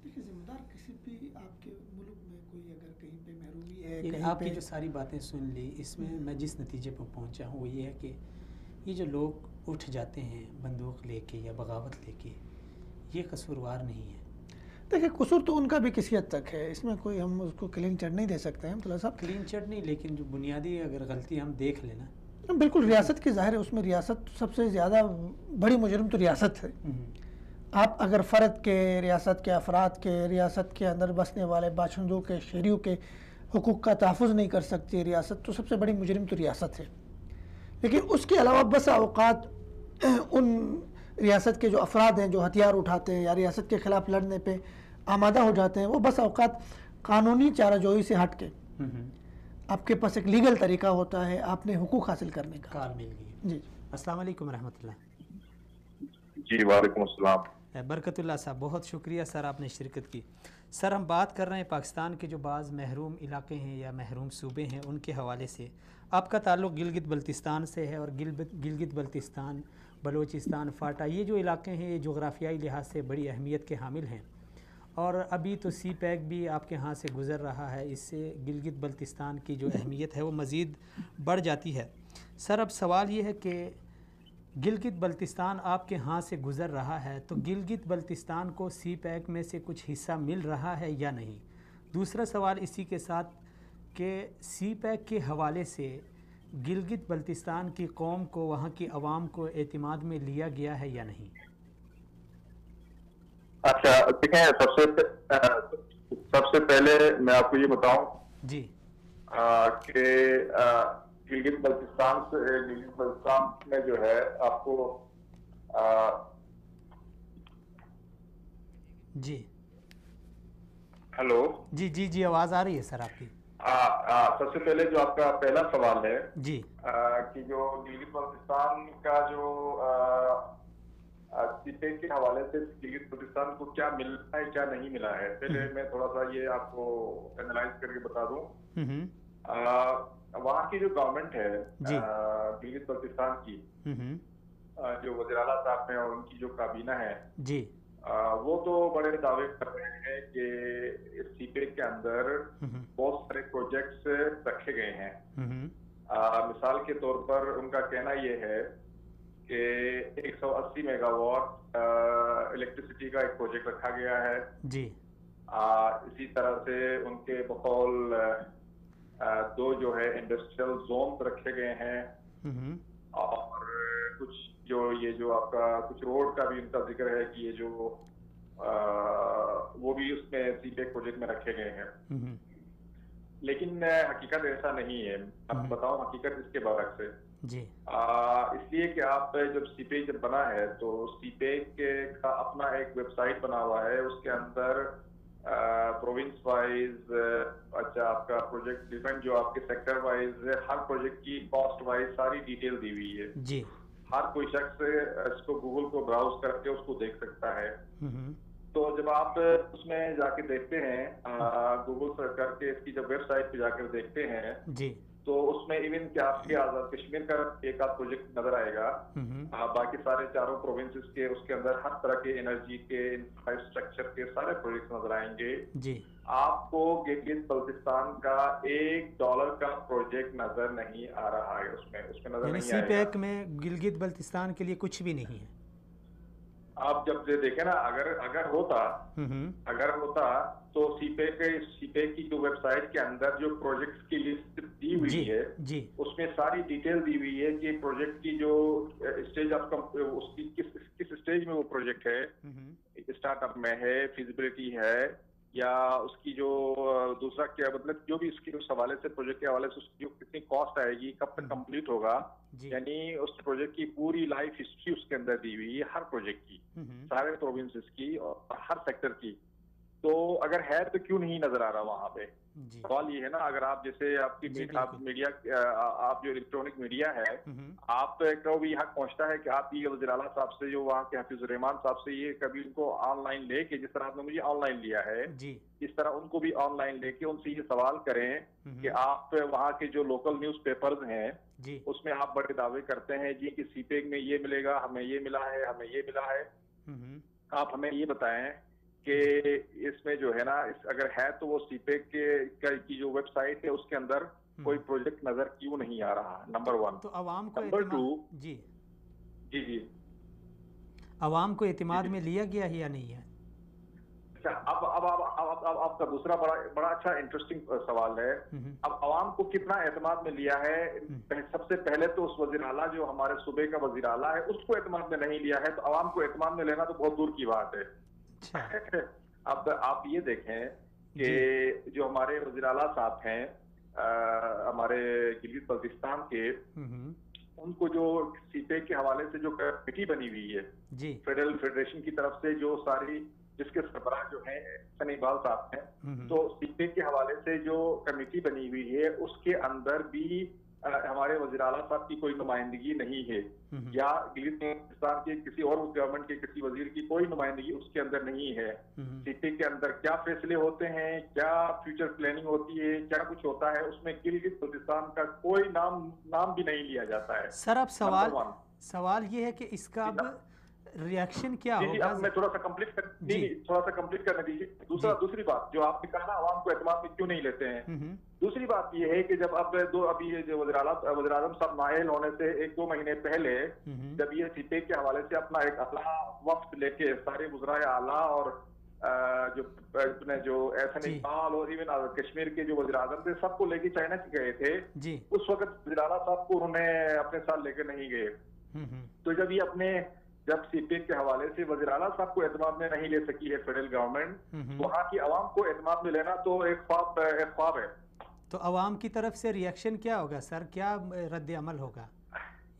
دیکھیے ذمہ دار کسی بھی آپ کے ملک میں کوئی اگر کہیں پہ محرومی ہے، یعنی آپ کی جو ساری باتیں سن لی، اس میں جس نتیجے پر پہنچا ہوں وہ یہ ہے کہ یہ جو لوگ اٹھ جاتے ہیں بندوق لے کے یا بغاوت لے کے، یہ قصوروار نہیں ہے. دیکھیں قصور تو ان کا بھی کسی حد تک ہے، اس میں کوئی ہم اس کو کلین چٹ نہیں دے سکتے ہیں عبداللہ صاحب. کلین چٹ نہیں، لیکن جو بنیادی اگر غلطی ہم دیکھ لینا، بالکل ریاست کی ظاہر ہے، اس میں ریاست سب سے زیادہ بڑی مجرم تو ریاست ہے. آپ اگر فرد کے، ریاست کے افراد کے، ریاست کے اندر بسنے والے باشندوں کے، شہریوں کے حقوق کا تحفظ نہیں کر سکتی ریاست، تو سب سے بڑی مجرم تو ریاست ہے. لیکن اس کے علاوہ بس اوقات ان ریاست کے جو افراد ہیں جو ہتھیار اٹھاتے ہیں یا ریاست کے خلاف لڑنے پہ آمادہ ہو جاتے ہیں، وہ بس اوقات قانونی چارہ جوئی سے ہٹ کے آپ کے پاس ایک لیگل طریقہ ہوتا ہے آپ نے حقوق حاصل کرنے کا. کار مل گئی. جی السلام علیکم رحمۃ اللہ. جی وعلیکم السلام. برکت اللہ صاحب، بہت شکریہ سر آپ نے شرکت کی. سر ہم بات کر رہے ہیں پاکستان کے جو بعض محروم علاقے ہیں یا محروم صوبے ہیں ان کے حوالے سے. آپ کا تعلق گلگت بلتستان سے ہے، اور گلگت بلتستان، بلوچستان، فاٹا، یہ جو علاقے ہیں یہ جغرافیائی لحاظ سے بڑی اہمیت کے حامل ہیں، اور ابھی تو سی پیک بھی آپ کے ہاں سے گزر رہا ہے. اس سے گلگت بلتستان کی جو اہمیت ہے وہ مزید بڑھ جاتی ہے. سر اب سوال یہ ہے کہ گلگت بلتستان آپ کے ہاں سے گزر رہا ہے، تو گلگت بلتستان کو سی پیک میں سے کچھ حصہ مل رہا ہے یا نہیں؟ دوسرا سوال اسی کے ساتھ کہ سی پیک کے حوالے سے گلگت بلتستان کی قوم کو، وہاں کی عوام کو اعتماد میں لیا گیا ہے یا نہیں؟ اچھا دیکھیں، سب سے پہلے میں آپ کو یہ بتاؤں جی کہ گلگت بلتستان میں جو ہے آپ کو جی ہیلو جی آواز آ رہی ہے سر آپ کی. سب سے پہلے جو آپ کا پہلا سوال ہے جی کہ جو گلگت بلتستان کا جو سی پیک کے حوالے سے گلگت بلتستان کو کیا ملا ہے کیا نہیں ملا ہے، پہلے میں تھوڑا سا یہ آپ کو اینالائز کر کے بتا دوں. وہاں کی جو گورنمنٹ ہے گلگت بلتستان کی، جو وزیر اعلیٰ صاحب ہیں اور ان کی جو کابینہ ہے، جی وہ تو بڑے دعوے کر رہے ہیں کہ اس سی پیک کے اندر بہت سارے پروجیکٹس رکھے گئے ہیں. مثال کے طور پر ان کا کہنا یہ ہے کہ 180 میگا واٹ الیکٹریسٹی کا ایک پروجیکٹ رکھا گیا ہے. جی اسی طرح سے ان کے بقول 2 جو ہے انڈسٹریل زونز رکھے گئے ہیں، اور کچھ جو یہ جو آپ کا کچھ روڈ کا بھی ان کا ذکر ہے کہ یہ جو وہ بھی اس میں سی پیک پروجیکٹ میں رکھے گئے ہیں، لیکن حقیقت ایسا نہیں ہے. آپ بتاؤں حقیقت اس کے برعکس ہے جی. اس لیے کہ آپ جب سی پیک جب بنا ہے تو سی پیک کا اپنا ایک ویب سائٹ بنا ہوا ہے، اس کے اندر پروونس وائز اچھا آپ کا پروجیکٹ ڈیفرنٹ جو آپ کے سیکٹر وائز ہر پروجیکٹ کی کاسٹ وائز ساری ڈیٹیل دی ہوئی ہے جی. ہر کوئی شخص اس کو گوگل کو براؤز کر کے اس کو دیکھ سکتا ہے. تو جب آپ اس میں جا کے دیکھتے ہیں گوگل سرچ کر کے اس کی جب ویب سائٹ پہ جا کر دیکھتے ہیں جی تو اس میں ایون کہ آپ کے آزاد کشمیر کا ایک آدھ پروجیکٹ نظر آئے گا، باقی سارے چاروں پروونسز کے اس کے اندر ہر طرح کے انرجی کے انفراسٹرکچر کے سارے پروجیکٹ نظر آئیں گے جی. آپ کو گلگت بلتستان کا $1 کا پروجیکٹ نظر نہیں آ رہا ہے، اس میں نظر نہیں آئے گا. سی پیک میں گلگت بلتستان کے لیے کچھ بھی نہیں ہے. آپ جب دیکھیں نا اگر ہوتا تو سی پیک کی جو ویب سائٹ کے اندر جو پروجیکٹس کی لسٹ دی ہوئی ہے اس میں ساری ڈیٹیل دی ہوئی ہے کہ پروجیکٹ کی جو اسٹیج آف اس کی کس اسٹیج میں وہ پروجیکٹ ہے، اسٹارٹ اپ میں ہے، فیزیبلٹی ہے، یا اس کی جو دوسرا کیا مطلب جو بھی اس کی اس حوالے سے پروجیکٹ کے حوالے سے اس کی جو کتنی کاسٹ آئے گی، کب تک کمپلیٹ ہوگا، یعنی اس پروجیکٹ کی پوری لائف ہسٹری اس کے اندر دی ہوئی ہے ہر پروجیکٹ کی، سارے پروونسز کی اور ہر سیکٹر کی. تو اگر ہے تو کیوں نہیں نظر آ رہا وہاں پہ؟ سوال یہ ہے نا. اگر آپ جیسے آپ کی میڈیا آپ جو الیکٹرانک میڈیا ہے آپ کو بھی حق پہنچتا ہے کہ آپ یہ وزیر اعلیٰ صاحب سے جو وہاں کے حفیظ الرحمان صاحب سے یہ کبھی ان کو آن لائن لے کے، جس طرح آپ نے مجھے آن لائن لیا ہے اس طرح ان کو بھی آن لائن لے کے ان سے یہ سوال کریں کہ آپ وہاں کے جو لوکل نیوز پیپرز ہیں اس میں آپ بڑے دعوے کرتے ہیں جی کہ سی پیک میں یہ ملے گا، ہمیں یہ ملا ہے، ہمیں یہ ملا ہے. آپ ہمیں یہ بتائیں کہ اس میں جو ہے نا اگر ہے تو وہ سی پیک کی جو ویب سائٹ ہے اس کے اندر کوئی پروجیکٹ نظر کیوں نہیں آ رہا؟ نمبر 1. تو عوام کو نمبر 2 جی عوام کو اعتماد میں لیا گیا ہے یا نہیں ہے؟ اچھا اب آپ کا دوسرا بڑا اچھا انٹرسٹنگ سوال ہے. اب عوام کو کتنا اعتماد میں لیا ہے؟ سب سے پہلے تو اس وزیر اعلیٰ جو ہمارے صوبے کا وزیر اعلیٰ ہے اس کو اعتماد میں نہیں لیا ہے، تو عوام کو اعتماد میں لینا تو بہت دور کی بات ہے. اب آپ یہ دیکھیں کہ جو ہمارے وزیر اعلیٰ صاحب ہیں ہمارے گلگت بلتستان کے، ان کو جو سی پیک کے حوالے سے جو کمیٹی بنی ہوئی ہے فیڈرل فیڈریشن کی طرف سے، جو ساری جس کے سربراہ جو ہیں سنی اقبال صاحب ہیں، تو سی پیک کے حوالے سے جو کمیٹی بنی ہوئی ہے اس کے اندر بھی ہمارے وزیر اعلیٰ صاحب کی کوئی نمائندگی نہیں ہے، یا گلگت بلتستان کے کسی اور گورنمنٹ کے کسی وزیر کی کوئی نمائندگی اس کے اندر نہیں ہے. سی پیک کے اندر کیا فیصلے ہوتے ہیں، کیا فیوچر پلاننگ ہوتی ہے، کیا کچھ ہوتا ہے، اس میں گلگت بلتستان کا کوئی نام بھی نہیں لیا جاتا ہے. سر اب سوال یہ ہے کہ اس کا اب ریاکشن کیا ہوگا؟ اب میں تھوڑا سا کمپلیٹ کرنے دیجیے. دوسری بات جو آپ نے کہا نا عوام کو اعتماد میں کیوں نہیں لیتے ہیں، دوسری بات یہ ہے کہ جب ابھی یہ جو وزیر اعظم صاحب نائل ہونے سے 1-2 مہینے پہلے جب یہ سی پیک کے حوالے سے اپنا ایک اعلیٰ وفد لے کے سارے وزرائے اعلیٰ اور جو احسن اقبال اور ایون آزاد کشمیر کے جو وزیر اعظم تھے سب کو لے کے چائنا گئے تھے، اس وقت وزیر اعلیٰ صاحب کو انہوں نے اپنے ساتھ لے کے نہیں گئے. تو جب سی پیک کے حوالے سے وزیر اعلیٰ صاحب کو اعتماد میں نہیں لے سکی ہے فیڈرل گورنمنٹ، وہاں کی عوام کو اعتماد میں لینا تو ایک خواب ہے. تو عوام کی طرف سے ریاکشن کیا ہوگا سر؟ کیا رد عمل ہوگا؟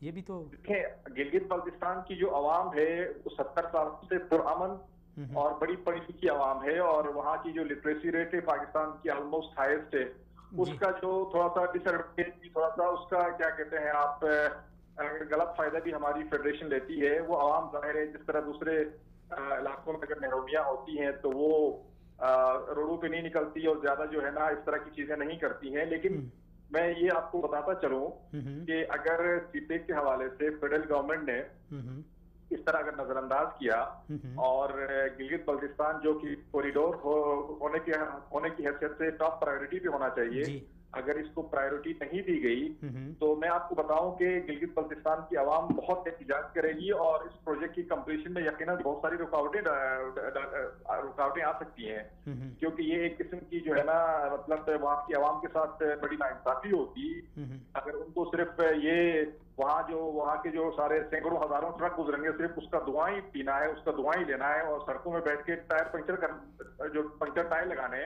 یہ بھی تو گلگت بلتستان کی جو عوام ہے وہ 70 سال سے پرامن اور بڑی پڑھی لکھی عوام ہے، اور وہاں کی جو لٹریسی ریٹ ہے پاکستان کی آلموسٹ ہائیسٹ ہے. اس کا جو تھوڑا سا ڈس ایڈوانٹیج، تھوڑا سا اس کا کیا کہتے ہیں آپ غلط فائدہ بھی ہماری فیڈریشن لیتی ہے. وہ عوام ظاہر ہے جس طرح دوسرے علاقوں میں اگر محرومیاں ہوتی ہیں تو وہ روڈوں پہ نہیں نکلتی اور زیادہ جو ہے نا اس طرح کی چیزیں نہیں کرتی ہیں. لیکن میں یہ آپ کو بتاتا چلوں کہ اگر سی پیک کے حوالے سے فیڈرل گورنمنٹ نے اس طرح اگر نظر انداز کیا اور گلگت بلتستان جو کہ کوریڈور ہونے کی حیثیت سے ٹاپ پرائیورٹی پہ ہونا چاہیے، اگر اس کو پرائیورٹی نہیں دی گئی تو میں آپ کو بتاؤں کہ گلگت بلتستان کی عوام بہت احتجاج کرے گی اور اس پروجیکٹ کی کمپلیشن میں یقیناً بہت ساری رکاوٹیں آ سکتی ہیں، کیونکہ یہ ایک قسم کی جو ہے نا مطلب وہاں کی عوام کے ساتھ بڑی ناانصافی ہوگی اگر ان کو صرف یہ وہاں کے جو سارے سینکڑوں ہزاروں ٹرک گزریں گے، صرف اس کا دھواں ہی پینا ہے، اس کا دھواں ہی لینا ہے، اور سڑکوں میں بیٹھ کے پنکچر ٹائر لگانے،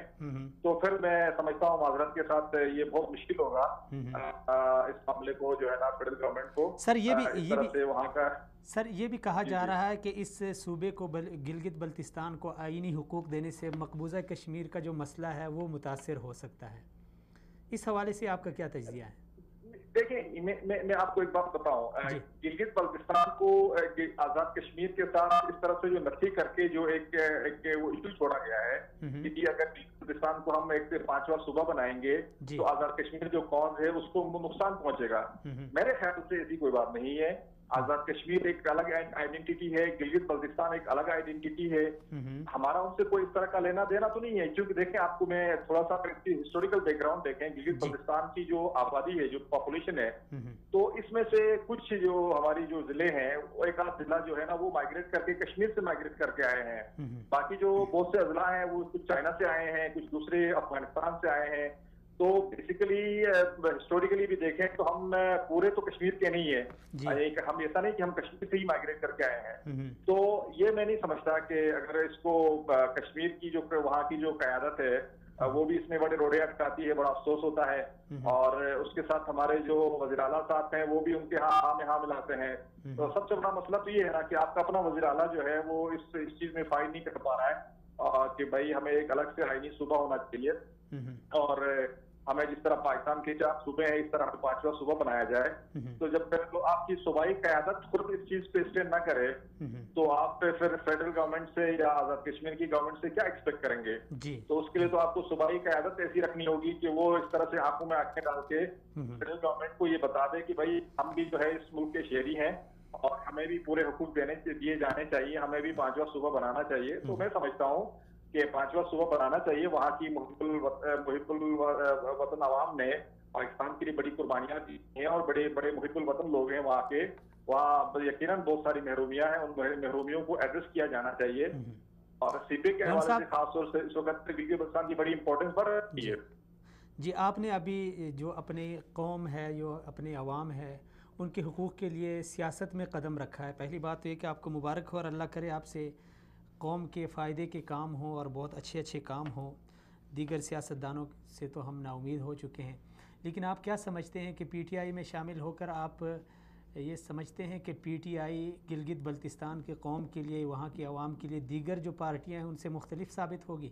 تو پھر میں سمجھتا ہوں معذرت کے ساتھ یہ بہت مشکل ہوگا اس معاملے کو جو ہے نا فیڈرل گورنمنٹ کو سر یہ بھی کہا جا رہا ہے کہ اس صوبے کو گلگت بلتستان کو آئینی حقوق دینے سے مقبوضہ کشمیر کا جو مسئلہ ہے وہ متاثر ہو سکتا ہے، اس حوالے سے آپ کا کیا تجزیہ ہے؟ دیکھیں میں آپ کو ایک بات بتاؤں، گلگت بلتستان کو آزاد کشمیر کے ساتھ اس طرح سے جو نفی کر کے جو ایک وہ ایشو چھوڑا گیا ہے کہ اگر گلگت بلتستان کو ہم ایک 5واں صوبہ بنائیں گے تو آزاد کشمیر جو قوم ہے اس کو نقصان پہنچے گا، میرے خیال سے ایسی کوئی بات نہیں ہے۔ آزاد کشمیر ایک الگ آئیڈینٹی ہے، گلگت بلتستان ایک الگ آئیڈینٹی ہے، ہمارا ان سے کوئی اس طرح کا لینا دینا تو نہیں ہے، کیونکہ دیکھیں آپ کو میں تھوڑا سا ہسٹوریکل بیک گراؤنڈ دیکھیں، گلگت بلتستان کی جو آبادی ہے، جو پاپولیشن ہے، تو اس میں سے کچھ جو ہماری جو ضلع ہیں، ایک آدھ ضلع جو ہے نا وہ مائگریٹ کر کے کشمیر سے مائگریٹ کر کے آئے ہیں، باقی جو بہت سے اضلاع ہیں وہ کچھ چائنا سے آئے ہیں، کچھ دوسرے افغانستان سے آئے ہیں، تو بیسیکلی ہسٹوریکلی بھی دیکھیں تو ہم پورے تو کشمیر کے نہیں ہیں، ہم ایسا نہیں کہ ہم کشمیر سے ہی مائگریٹ کر کے آئے ہیں، تو یہ میں نہیں سمجھتا کہ اگر اس کو کشمیر کی جو وہاں کی جو قیادت ہے وہ بھی اس میں بڑے روڑے اٹکاتی ہے، بڑا افسوس ہوتا ہے، اور اس کے ساتھ ہمارے جو وزیر اعلیٰ صاحب ہیں وہ بھی ان کے ہاں میں ہاں ملاتے ہیں، تو سب سے بڑا مسئلہ تو یہ ہے نا کہ آپ کا اپنا وزیر اعلیٰ جو ہے وہ اس چیز میں فائل نہیں کر پا رہا ہے کہ بھائی ہمیں ایک الگ سے آئینی صوبہ ہونا چاہیے، اور ہمیں جس طرح پاکستان کے 4 صوبے ہیں اس طرح 5واں صوبہ بنایا جائے، تو جب تک آپ کی صوبائی قیادت خود اس چیز پہ اسٹینڈ نہ کرے تو آپ پھر فیڈرل گورنمنٹ سے یا آزاد کشمیر کی گورنمنٹ سے کیا ایکسپیکٹ کریں گے؟ تو اس کے لیے تو آپ کو صوبائی قیادت ایسی رکھنی ہوگی کہ وہ اس طرح سے آنکھوں میں آنکھیں ڈال کے فیڈرل گورنمنٹ کو یہ بتا دے کہ بھائی ہم بھی جو ہے اس ملک کے شہری ہیں اور ہمیں بھی پورے حقوق دیے جانے چاہیے، ہمیں بھی 5واں صوبہ بنانا چاہیے، تو میں سمجھتا ہوں کہ 5واں صوبہ بنانا چاہیے۔ وہاں کی محب الوطن عوام نے پاکستان کے لیے بڑی قربانیاں دی ہیں اور بڑے بڑے محب الوطن لوگ ہیں وہاں کے، وہاں یقیناً بہت ساری محرومیاں ہیں، ان محرومیوں کو ایڈریس کیا جانا چاہیے، اور سی پی کے حوالے سے خاص طور سے اس وقت گلگت بلتستان کی بڑی امپورٹنس بڑھ رہی ہے۔ جی آپ نے ابھی جو اپنے قوم ہے، جو اپنے عوام ہے، ان کے حقوق کے لیے سیاست میں قدم رکھا ہے، پہلی بات تو یہ کہ آپ کو مبارک ہو اور اللہ کرے آپ سے قوم کے فائدے کے کام ہوں اور بہت اچھے اچھے کام ہوں، دیگر سیاستدانوں سے تو ہم نا امید ہو چکے ہیں، لیکن آپ کیا سمجھتے ہیں کہ پی ٹی آئی میں شامل ہو کر آپ یہ سمجھتے ہیں کہ P T I Gilgit Baltistan کے قوم کے لیے، وہاں کے عوام کے لیے دیگر جو پارٹیاں ہیں ان سے مختلف ثابت ہوگی؟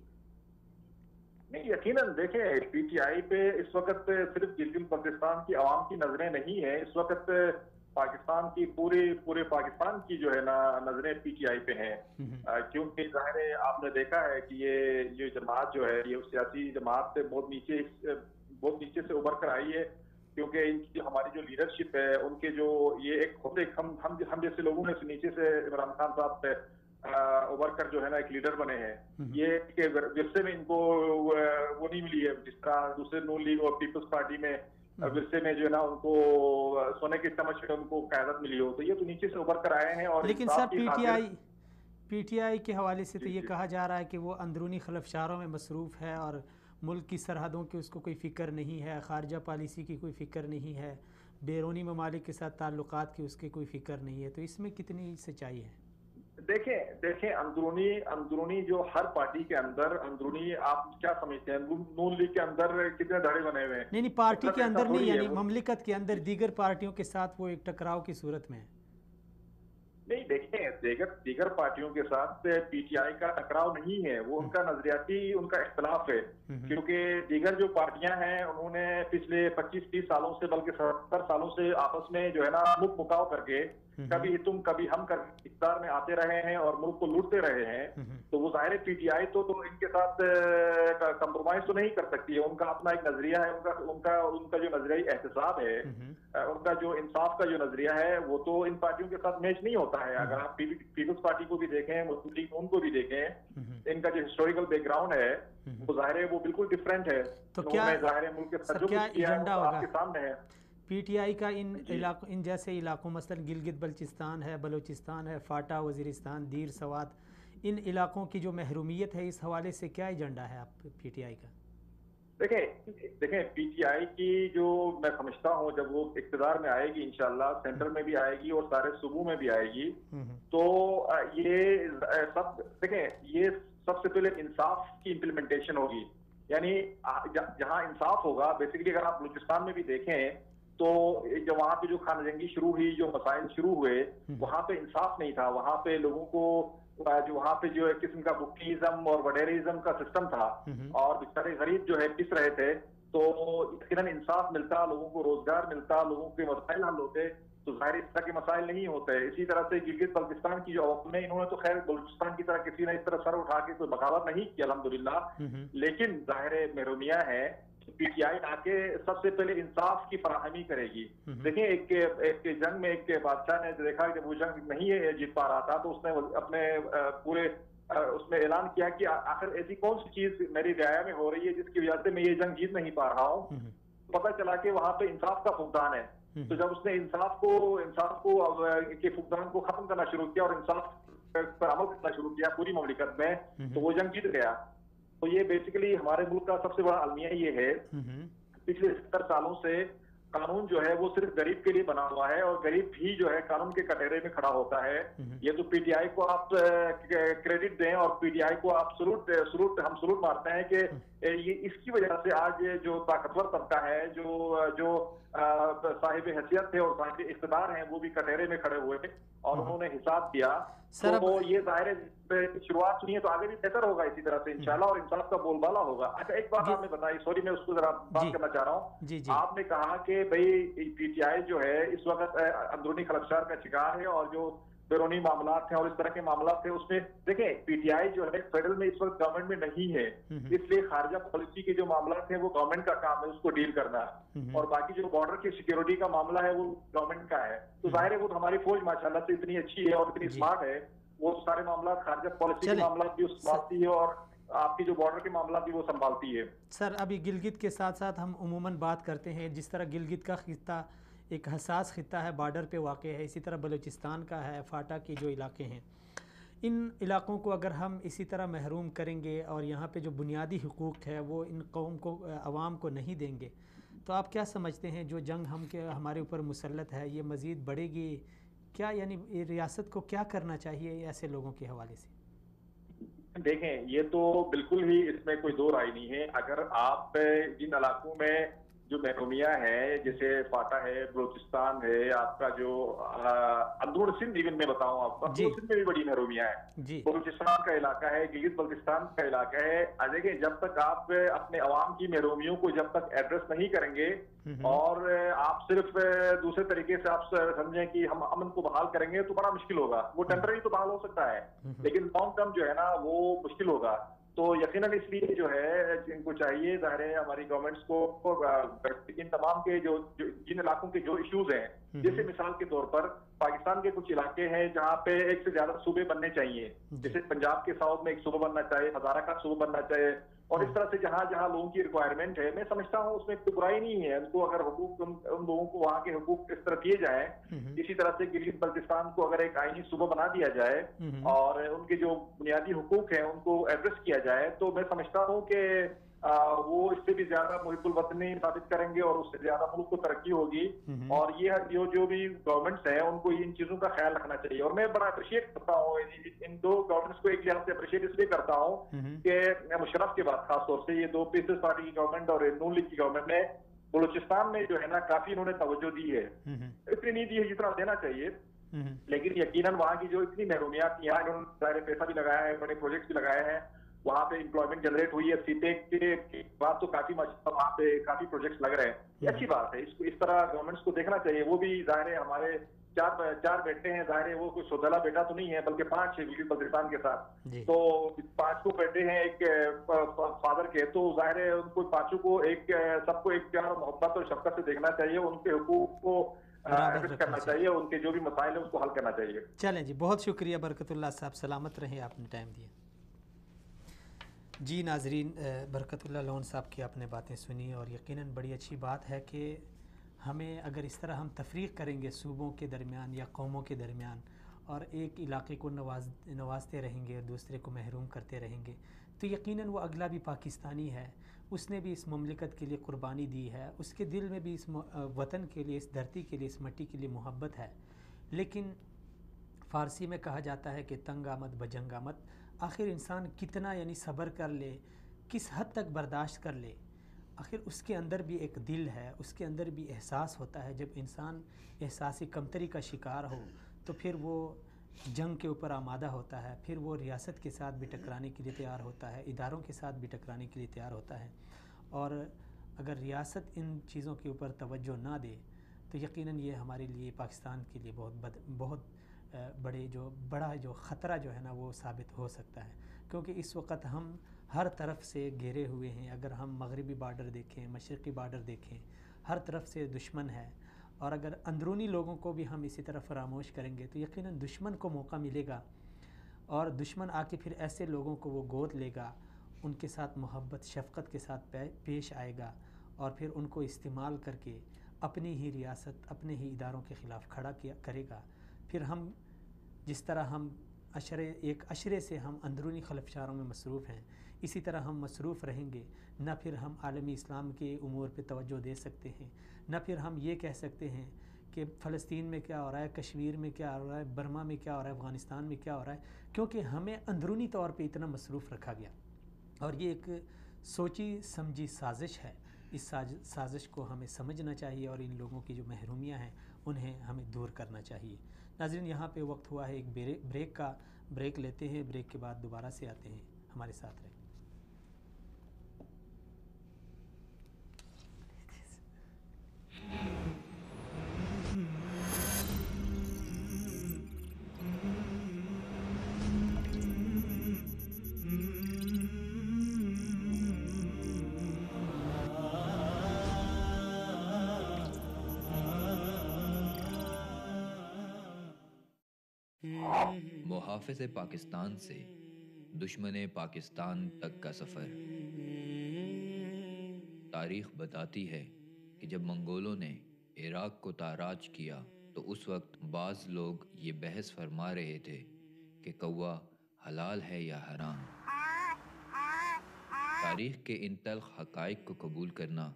نہیں، یقیناً دیکھیں پی ٹی آئی پہ اس وقت صرف گلگت بلتستان کی عوام کی نظریں نہیں ہیں، اس وقت پاکستان کی پورے پاکستان کی جو ہے نا نظریں پی ٹی آئی پہ ہیں، کیونکہ ظاہر ہے آپ نے دیکھا ہے کہ یہ جماعت جو ہے یہ سیاسی جماعت سے بہت نیچے سے ابھر کر آئی ہے، کیونکہ ان کی ہماری جو لیڈرشپ ہے ان کے جو یہ ایک خود ایک ہم جیسے لوگوں نے نیچے سے عمران خان صاحب سے ابھر کر جو ہے نا ایک لیڈر بنے ہیں، یہ کہ ورثے میں ان کو وہ نہیں ملی ہے جس طرح دوسرے نون لیگ اور پیپلز پارٹی میں ورثے میں جو ہے نا ان کو سونے کے چمچ میں ان کو قیادت ملی ہو، تو یہ تو نیچے سے ابھر کر آئے ہیں۔ اور لیکن سر پی ٹی آئی کے حوالے سے تو یہ کہا جا رہا ہے کہ وہ اندرونی خلفشاروں میں مصروف ہے اور ملک کی سرحدوں کی اس کو کوئی فکر نہیں ہے، خارجہ پالیسی کی کوئی فکر نہیں ہے، بیرونی ممالک کے ساتھ تعلقات کی اس کی کوئی فکر نہیں ہے، تو اس میں کتنی سچائی ہے؟ دیکھیں اندرونی جو ہر پارٹی کے اندر اندرونی آپ کیا سمجھتے ہیں نون لیگ کے اندر کتنے دھڑے بنے ہوئے ہیں؟ نہیں پارٹی کے اندر نہیں، یعنی مملکت کے اندر دیگر پارٹیوں کے ساتھ وہ ایک ٹکراؤ کی صورت میں ہے۔ نہیں دیکھیں دیگر پارٹیوں کے ساتھ پی ٹی آئی کا ٹکراؤ نہیں ہے، وہ ان کا نظریاتی ان کا اختلاف ہے، کیونکہ دیگر جو پارٹیاں ہیں انہوں نے پچھلے 25-30 سالوں سے بلکہ 70 سالوں سے آپس میں جو ہے نا مک مکاؤ کر کے کبھی تم کبھی ہم کر اقتدار میں آتے رہے ہیں اور ملک کو لوٹتے رہے ہیں، تو وہ ظاہر پی ٹی آئی تو ان کے ساتھ کمپرومائز تو نہیں کر سکتی ہے، ان کا اپنا ایک نظریہ ہے، ان کا جو نظریائی احتساب ہے، ان کا جو انصاف کا جو نظریہ ہے وہ تو ان پارٹیوں کے ساتھ میچ نہیں ہوتا ہے۔ اگر آپ پیپلز پارٹی کو بھی دیکھیں، مسلم لیگ ان کو بھی دیکھیں، ان کا جو ہسٹوریکل بیک گراؤنڈ ہے وہ ظاہر ہے وہ بالکل ڈفرینٹ ہے، تو کیا ظاہر ہے ملک کے ساتھ جو کچھ کیا ہے آپ کے سامنے ہے۔ پی ٹی آئی کا ان جیسے علاقوں مثلا گلگت بلتستان ہے، بلوچستان ہے، فاٹا وزیرستان، دیر سوات، ان علاقوں کی جو محرومیت ہے اس حوالے سے کیا ایجنڈا ہے آپ پی ٹی آئی کا؟ دیکھیں پی ٹی آئی کی جو میں سمجھتا ہوں جب وہ اقتدار میں آئے گی انشاءاللہ، سینٹر میں بھی آئے گی اور سارے صوبوں میں بھی آئے گی، تو یہ سب دیکھیں یہ سب سے پہلے انصاف کی امپلیمنٹیشن ہوگی. یعنی جہاں انصاف ہوگا، بیسیکلی اگر آپ بلوچستان میں بھی دیکھیں تو جو وہاں پہ جو خانہ جنگی شروع ہوئی، جو مسائل شروع ہوئے، وہاں پہ انصاف نہیں تھا. وہاں پہ لوگوں کو جو وہاں پہ جو ایک قسم کا بکیزم اور وڈیرزم کا سسٹم تھا، اور بیچارے غریب جو ہے پس رہے تھے. تو یقیناً انصاف ملتا، لوگوں کو روزگار ملتا، لوگوں کے مسائل حل ہوتے، تو ظاہر اس طرح کے مسائل نہیں ہوتے. اسی طرح سے گلگت بلتستان کی جو عوام نے، انہوں نے تو خیر بلوچستان کی طرح کسی نے اس طرح سر اٹھا کے کوئی بغاوت نہیں کی الحمدللہ، لیکن ظاہر محرومیہ ہے. پی ٹی آئی آ کے سب سے پہلے انصاف کی فراہمی کرے گی. دیکھیں ایک جنگ میں ایک بادشاہ نے دیکھا کہ جب وہ جنگ نہیں جیت پا رہا تھا تو اس نے اپنے پورے اس میں اعلان کیا کہ آخر ایسی کون سی چیز میری رعایا میں ہو رہی ہے جس کی وجہ سے میں یہ جنگ جیت نہیں پا رہا ہوں. پتہ چلا کہ وہاں پہ انصاف کا فقدان ہے. تو جب اس نے انصاف کو کے فقدان کو ختم کرنا شروع کیا اور انصاف پر عمل کرنا شروع کیا پوری مملکت میں، تو وہ جنگ جیت گیا. تو یہ بیسیکلی ہمارے ملک کا سب سے بڑا المیہ یہ ہے، پچھلے 70 سالوں سے قانون جو ہے وہ صرف غریب کے لیے بنا ہوا ہے، اور غریب بھی جو ہے قانون کے کٹہرے میں کھڑا ہوتا ہے. یہ تو پی ٹی آئی کو آپ کریڈٹ دیں اور پی ٹی آئی کو آپ ہم سلوٹ مارتے ہیں کہ یہ اس کی وجہ سے آج جو طاقتور طبقہ ہے، جو صاحب حیثیت تھے اور صاحب اقتدار ہیں، وہ بھی کٹہرے میں کھڑے ہوئے اور انہوں نے حساب دیا. تو یہ ظاہر شروعات نہیں ہے، تو آگے بھی بہتر ہوگا اسی طرح سے انشاءاللہ، اور انصاف کا بول بالا ہوگا. اچھا ایک بات آپ نے بتائی، سوری میں اس کو ذرا بات کرنا چاہ رہا ہوں. آپ نے کہا کہ بھئی پی ٹی آئی جو ہے اس وقت اندرونی خلفشار کا شکار ہے، اور جو بیرونی معاملات ہیں اور اس طرح کے معاملات ہیں اس میں دیکھیں پی ٹی آئی جو ہے فیڈرل میں اس وقت گورنمنٹ میں نہیں ہے، اس لیے خارجہ پالیسی کے جو معاملات ہیں وہ گورنمنٹ کا کام ہے اس کو ڈیل کرنا، اور باقی جو بارڈر کی سیکیورٹی کا معاملہ ہے وہ گورنمنٹ کا ہے. تو ظاہر ہے وہ ہماری فوج ماشاءاللہ سے اتنی اچھی ہے اور اتنی اسمارٹ ہے، وہ سارے معاملات خارجہ پالیسی کے معاملات بھی سنبھالتی ہے اور آپ کی جو بارڈر کے معاملات بھی وہ سنبھالتی ہے. سر ابھی گلگت کے ساتھ ساتھ ہم عموماً بات کرتے ہیں جس طرح گلگت کا خطہ ایک حساس خطہ ہے، بارڈر پہ واقع ہے، اسی طرح بلوچستان کا ہے، فاٹا کے جو علاقے ہیں، ان علاقوں کو اگر ہم اسی طرح محروم کریں گے اور یہاں پہ جو بنیادی حقوق ہے وہ ان قوم کو عوام کو نہیں دیں گے، تو آپ کیا سمجھتے ہیں جو جنگ ہمارے اوپر مسلط ہے یہ مزید بڑھے گی کیا؟ یعنی ریاست کو کیا کرنا چاہیے ایسے لوگوں کے حوالے سے؟ دیکھیں یہ تو بالکل ہی اس میں کوئی دو رائے نہیں ہے. اگر آپ جن علاقوں میں جو محرومیہ ہے، جیسے فاٹا ہے، بلوچستان ہے، آپ کا جو اندرون سندھ ایون میں بتاؤں آپ کو، اندرون سندھ میں بھی بڑی محرومیہ ہے، بلوچستان کا علاقہ ہے، گلگت بلتستان کا علاقہ ہے. دیکھیں جب تک آپ اپنے عوام کی محرومیوں کو جب تک ایڈریس نہیں کریں گے اور آپ صرف دوسرے طریقے سے آپ سمجھیں کہ ہم امن کو بحال کریں گے تو بڑا مشکل ہوگا. وہ ٹیمپرری تو بحال ہو سکتا ہے لیکن لانگ ٹرم جو ہے نا وہ مشکل ہوگا. تو یقیناً اس لیے جو ہے ان کو چاہیے، ظاہر ہے ہماری گورنمنٹس کو ان تمام کے جن علاقوں کے جو ایشوز ہیں، جیسے مثال کے طور پر پاکستان کے کچھ علاقے ہیں جہاں پہ ایک سے زیادہ صوبے بننے چاہیے، جیسے پنجاب کے ساؤتھ میں ایک صوبہ بننا چاہیے، ہزارہ کا صوبہ بننا چاہیے، اور اس طرح سے جہاں جہاں لوگوں کی ریکوائرمنٹ ہے میں سمجھتا ہوں اس میں کوئی برائی نہیں ہے. ان کو اگر حقوق ان لوگوں کو وہاں کے حقوق اس طرح دیے جائیں، اسی طرح سے گلگت بلتستان کو اگر ایک آئینی صوبہ بنا دیا جائے اور ان کے جو بنیادی حقوق ہیں ان کو ایڈریس کیا جائے، تو میں سمجھتا ہوں کہ وہ اس سے بھی زیادہ محب الوطنی ثابت کریں گے اور اس سے زیادہ ملک کو ترقی ہوگی. اور یہ جو بھی گورنمنٹس ہیں ان کو ان چیزوں کا خیال رکھنا چاہیے. اور میں بڑا اپریشیٹ کرتا ہوں ان دو گورنمنٹس کو، ایک لحاظ سے اپریشیٹ اس لیے کرتا ہوں کہ مشرف کے بعد خاص طور سے یہ دو پیپلز پارٹی کی گورنمنٹ اور نون لیگ کی گورنمنٹ نے بلوچستان میں جو ہے نا کافی انہوں نے توجہ دی ہے، اتنی نہیں دی ہے جتنا دینا چاہیے، لیکن یقیناً وہاں کی جو اتنی محرومیات تھی، انہوں نے ظاہر پیسہ بھی لگایا ہے، بڑے پروجیکٹس بھی لگائے ہیں، وہاں پہ امپلائمنٹ جنریٹ ہوئی ہے. سی پیک کے بعد تو کافی وہاں پہ کافی پروجیکٹس لگ رہے ہیں. یہ اچھی بات ہے، اس طرح گورنمنٹس کو دیکھنا چاہیے. وہ بھی ظاہر ہے ہمارے چار بیٹے ہیں، ظاہر ہے وہ کوئی سوتیلا بیٹا تو نہیں ہے بلکہ 5 ہے گلگت بلتستان کے ساتھ، تو 5 کو بیٹے ہیں ایک فادر کے، تو ظاہر ہے ان کو 5 کو سب کو ایک پیار اور محبت اور شفقت سے دیکھنا چاہیے، ان کے حقوق کو ایڈریس کرنا چاہیے، ان کے جو بھی مسائل ہیں اس کو حل کرنا چاہیے. چلیں جی، بہت شکریہ برکت اللہ صاحب، سلامت رہیں، آپ نے ٹائم دیا. جی ناظرین، برکت اللہ لون صاحب کی آپ نے باتیں سنی اور یقیناً بڑی اچھی بات ہے کہ ہمیں اگر اس طرح ہم تفریق کریں گے صوبوں کے درمیان یا قوموں کے درمیان اور ایک علاقے کو نوازتے رہیں گے دوسرے کو محروم کرتے رہیں گے تو یقیناً وہ اگلا بھی پاکستانی ہے، اس نے بھی اس مملکت کے لیے قربانی دی ہے، اس کے دل میں بھی اس وطن کے لیے، اس دھرتی کے لیے، اس مٹی کے لیے محبت ہے۔ لیکن فارسی میں کہا جاتا ہے کہ تنگ آمد بجنگ آمد، آخر انسان کتنا یعنی صبر کر لے، کس حد تک برداشت کر لے، آخر اس کے اندر بھی ایک دل ہے، اس کے اندر بھی احساس ہوتا ہے۔ جب انسان احساسی کمتری کا شکار ہو تو پھر وہ جنگ کے اوپر آمادہ ہوتا ہے، پھر وہ ریاست کے ساتھ بھی ٹکرانے کے لیے تیار ہوتا ہے، اداروں کے ساتھ بھی ٹکرانے کے لیے تیار ہوتا ہے۔ اور اگر ریاست ان چیزوں کے اوپر توجہ نہ دے تو یقیناً یہ ہمارے لیے، پاکستان کے لیے بہت بڑا خطرہ جو ہے نا وہ ثابت ہو سکتا ہے، کیونکہ اس وقت ہم ہر طرف سے گھیرے ہوئے ہیں۔ اگر ہم مغربی بارڈر دیکھیں، مشرقی بارڈر دیکھیں، ہر طرف سے دشمن ہے، اور اگر اندرونی لوگوں کو بھی ہم اسی طرح فراموش کریں گے تو یقیناً دشمن کو موقع ملے گا، اور دشمن آ کے پھر ایسے لوگوں کو وہ گود لے گا، ان کے ساتھ محبت شفقت کے ساتھ پیش آئے گا، اور پھر ان کو استعمال کر کے اپنی ہی ریاست، اپنے ہی اداروں کے خلاف کھڑا کرے گا۔ پھر ہم جس طرح ہم ایک عشرے سے ہم اندرونی خلفشاروں میں مصروف ہیں، اسی طرح ہم مصروف رہیں گے۔ نہ پھر ہم عالمی اسلام کے امور پہ توجہ دے سکتے ہیں، نہ پھر ہم یہ کہہ سکتے ہیں کہ فلسطین میں کیا ہو رہا ہے، کشمیر میں کیا ہو رہا ہے، برما میں کیا ہو رہا ہے، افغانستان میں کیا ہو رہا ہے، کیونکہ ہمیں اندرونی طور پہ اتنا مصروف رکھا گیا۔ اور یہ ایک سوچی سمجھی سازش ہے۔ اس سازش کو ہمیں سمجھنا چاہیے، اور ان لوگوں کی جو محرومیاں ہیں انہیں ہمیں دور کرنا چاہیے۔ ناظرین، یہاں پہ وقت ہوا ہے ایک بریک لیتے ہیں، بریک کے بعد دوبارہ سے آتے ہیں، ہمارے ساتھ رہیں۔ محافظ پاکستان سے دشمن پاکستان تک کا سفر۔ تاریخ بتاتی ہے کہ جب منگولوں نے عراق کو تاراج کیا تو اس وقت بعض لوگ یہ بحث فرما رہے تھے کہ کوا حلال ہے یا حرام۔ تاریخ کے ان تلخ حقائق کو قبول کرنا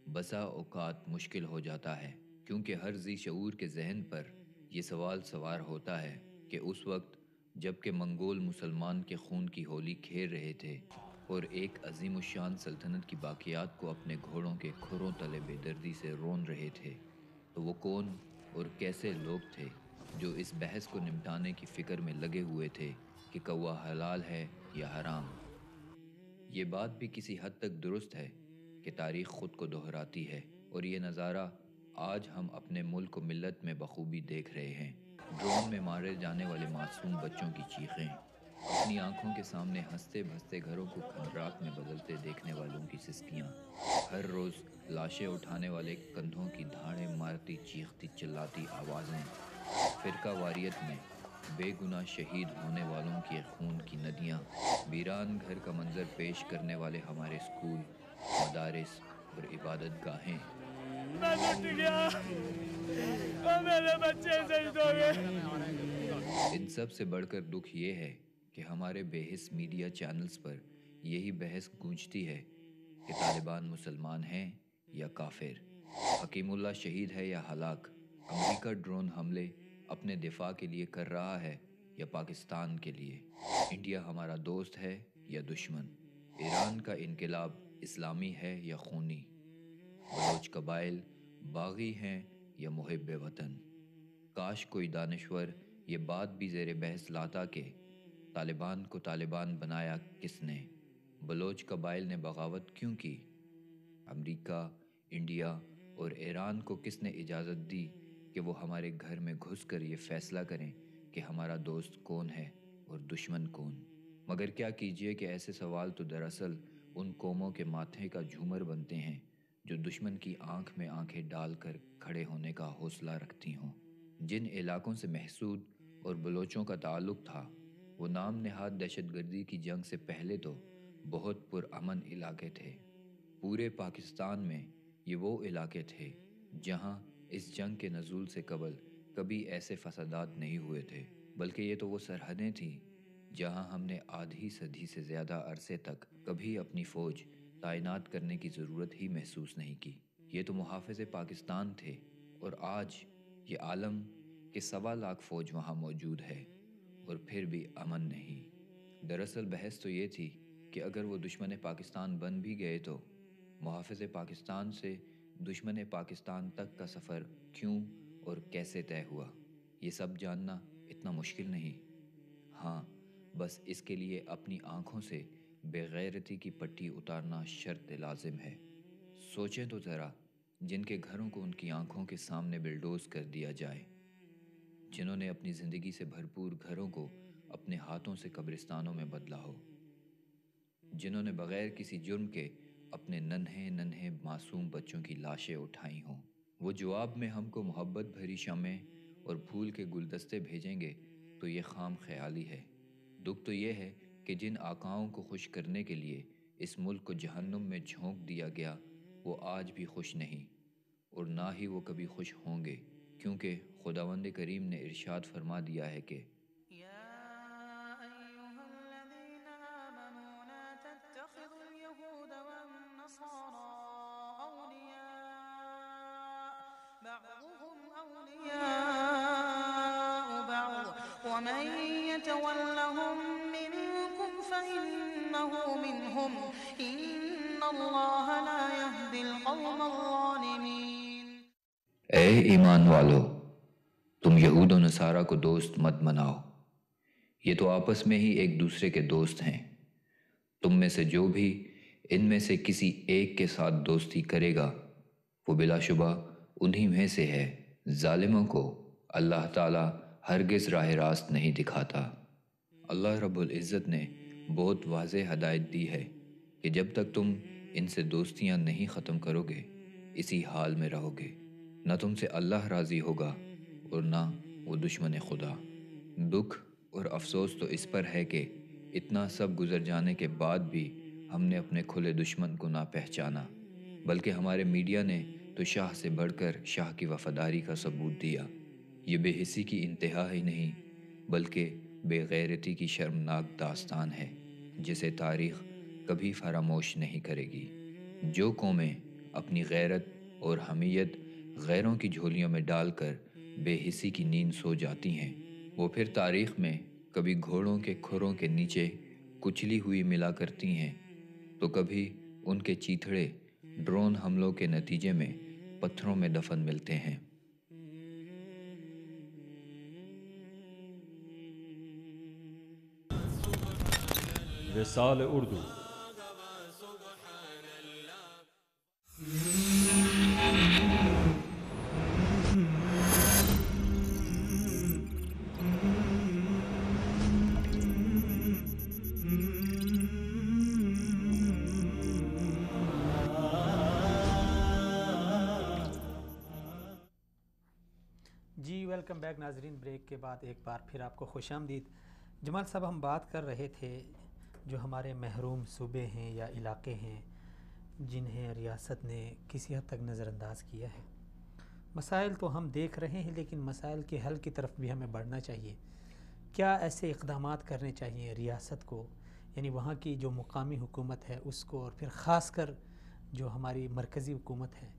بسا اوقات مشکل ہو جاتا ہے، کیونکہ ہر ذی شعور کے ذہن پر یہ سوال سوار ہوتا ہے کہ اس وقت جب کہ منگول مسلمان کے خون کی ہولی کھیل رہے تھے اور ایک عظیم الشان سلطنت کی باقیات کو اپنے گھوڑوں کے کھروں تلے بے دردی سے رون رہے تھے، تو وہ کون اور کیسے لوگ تھے جو اس بحث کو نمٹانے کی فکر میں لگے ہوئے تھے کہ کوا حلال ہے یا حرام۔ یہ بات بھی کسی حد تک درست ہے کہ تاریخ خود کو دہراتی ہے، اور یہ نظارہ آج ہم اپنے ملک و ملت میں بخوبی دیکھ رہے ہیں۔ ڈرون میں مارے جانے والے معصوم بچوں کی چیخیں، اپنی آنکھوں کے سامنے ہنستے بھستے گھروں کو کھنڈرات میں بدلتے دیکھنے والوں کی سسکیاں، ہر روز لاشیں اٹھانے والے کندھوں کی دھاڑیں مارتی چیختی چلاتی آوازیں، فرقہ واریت میں بے گناہ شہید ہونے والوں کے خون کی ندیاں، ویران گھر کا منظر پیش کرنے والے ہمارے اسکول، مدارس اور عبادت گاہیں۔ میں لٹ گیا، اور میرے بچے شہید ہو گئے۔ ان سب سے بڑھ کر دکھ یہ ہے کہ ہمارے بے حس میڈیا چینلز پر یہی بحث گونجتی ہے کہ طالبان مسلمان ہیں یا کافر، حکیم اللہ شہید ہے یا ہلاک، امریکہ ڈرون حملے اپنے دفاع کے لیے کر رہا ہے یا پاکستان کے لیے، انڈیا ہمارا دوست ہے یا دشمن، ایران کا انقلاب اسلامی ہے یا خونی، بلوچ قبائل باغی ہیں یا محب وطن۔ کاش کوئی دانشور یہ بات بھی زیر بحث لاتا کہ طالبان کو طالبان بنایا کس نے، بلوچ قبائل نے بغاوت کیوں کی، امریکہ، انڈیا اور ایران کو کس نے اجازت دی کہ وہ ہمارے گھر میں گھس کر یہ فیصلہ کریں کہ ہمارا دوست کون ہے اور دشمن کون۔ مگر کیا کیجئے کہ ایسے سوال تو دراصل ان قوموں کے ماتھے کا جھومر بنتے ہیں جو دشمن کی آنکھ میں آنکھیں ڈال کر کھڑے ہونے کا حوصلہ رکھتی ہوں۔ جن علاقوں سے محسود اور بلوچوں کا تعلق تھا وہ نام نہاد دہشت گردی کی جنگ سے پہلے تو بہت پرامن علاقے تھے۔ پورے پاکستان میں یہ وہ علاقے تھے جہاں اس جنگ کے نزول سے قبل کبھی ایسے فسادات نہیں ہوئے تھے، بلکہ یہ تو وہ سرحدیں تھیں جہاں ہم نے آدھی صدی سے زیادہ عرصے تک کبھی اپنی فوج تعینات کرنے کی ضرورت ہی محسوس نہیں کی۔ یہ تو محافظ پاکستان تھے، اور آج یہ عالم کہ 1.25 لاکھ فوج وہاں موجود ہے اور پھر بھی امن نہیں۔ دراصل بحث تو یہ تھی کہ اگر وہ دشمن پاکستان بن بھی گئے تو محافظ پاکستان سے دشمن پاکستان تک کا سفر کیوں اور کیسے طے ہوا، یہ سب جاننا اتنا مشکل نہیں۔ ہاں، بس اس کے لیے اپنی آنکھوں سے بے غیرتی کی پٹی اتارنا شرط لازم ہے۔ سوچیں تو ذرا، جن کے گھروں کو ان کی آنکھوں کے سامنے بلڈوز کر دیا جائے، جنہوں نے اپنی زندگی سے بھرپور گھروں کو اپنے ہاتھوں سے قبرستانوں میں بدلا ہو، جنہوں نے بغیر کسی جرم کے اپنے ننھے معصوم بچوں کی لاشیں اٹھائی ہوں، وہ جواب میں ہم کو محبت بھری شمعیں اور پھول کے گلدستے بھیجیں گے تو یہ خام خیالی ہے۔ دکھ تو یہ ہے کہ جن آقاؤں کو خوش کرنے کے لیے اس ملک کو جہنم میں جھونک دیا گیا، وہ آج بھی خوش نہیں، اور نہ ہی وہ کبھی خوش ہوں گے، کیونکہ خداوند کریم نے ارشاد فرما دیا ہے کہ ومن يتولهم منكم فإنه منهم إن الله لا يهدي القوم الظالمين۔ اے ایمان والو، تم یہود و نصارہ کو دوست مت بناؤ، یہ تو آپس میں ہی ایک دوسرے کے دوست ہیں۔ تم میں سے جو بھی ان میں سے کسی ایک کے ساتھ دوستی کرے گا، وہ بلا شبہ انہی میں سے ہے۔ ظالموں کو اللہ تعالی ہرگز راہ راست نہیں دکھاتا۔ اللہ رب العزت نے بہت واضح ہدایت دی ہے کہ جب تک تم ان سے دوستیاں نہیں ختم کرو گے، اسی حال میں رہو گے، نہ تم سے اللہ راضی ہوگا اور نہ وہ دشمن خدا۔ دکھ اور افسوس تو اس پر ہے کہ اتنا سب گزر جانے کے بعد بھی ہم نے اپنے کھلے دشمن کو نہ پہچانا، بلکہ ہمارے میڈیا نے تو شاہ سے بڑھ کر شاہ کی وفاداری کا ثبوت دیا۔ یہ بے حسی کی انتہا ہی نہیں، بلکہ بے غیرتی کی شرمناک داستان ہے جسے تاریخ کبھی فراموش نہیں کرے گی۔ جو قومیں اپنی غیرت اور حمیت غیروں کی جھولیوں میں ڈال کر بے حسی کی نیند سو جاتی ہیں، وہ پھر تاریخ میں کبھی گھوڑوں کے کھروں کے نیچے کچلی ہوئی ملا کرتی ہیں، تو کبھی ان کے چیتھڑے ڈرون حملوں کے نتیجے میں پتھروں میں دفن ملتے ہیں۔ رسالة اردو۔ جی ویلکم بیک ناظرین، بریک کے بعد ایک بار پھر آپ کو خوش آمدید۔ جمال صاحب، ہم بات کر رہے تھے جو ہمارے محروم صوبے ہیں یا علاقے ہیں جنہیں ریاست نے کسی حد تک نظر انداز کیا ہے۔ مسائل تو ہم دیکھ رہے ہیں، لیکن مسائل کے حل کی طرف بھی ہمیں بڑھنا چاہیے۔ کیا ایسے اقدامات کرنے چاہیے ریاست کو، یعنی وہاں کی جو مقامی حکومت ہے اس کو، اور پھر خاص کر جو ہماری مرکزی حکومت ہے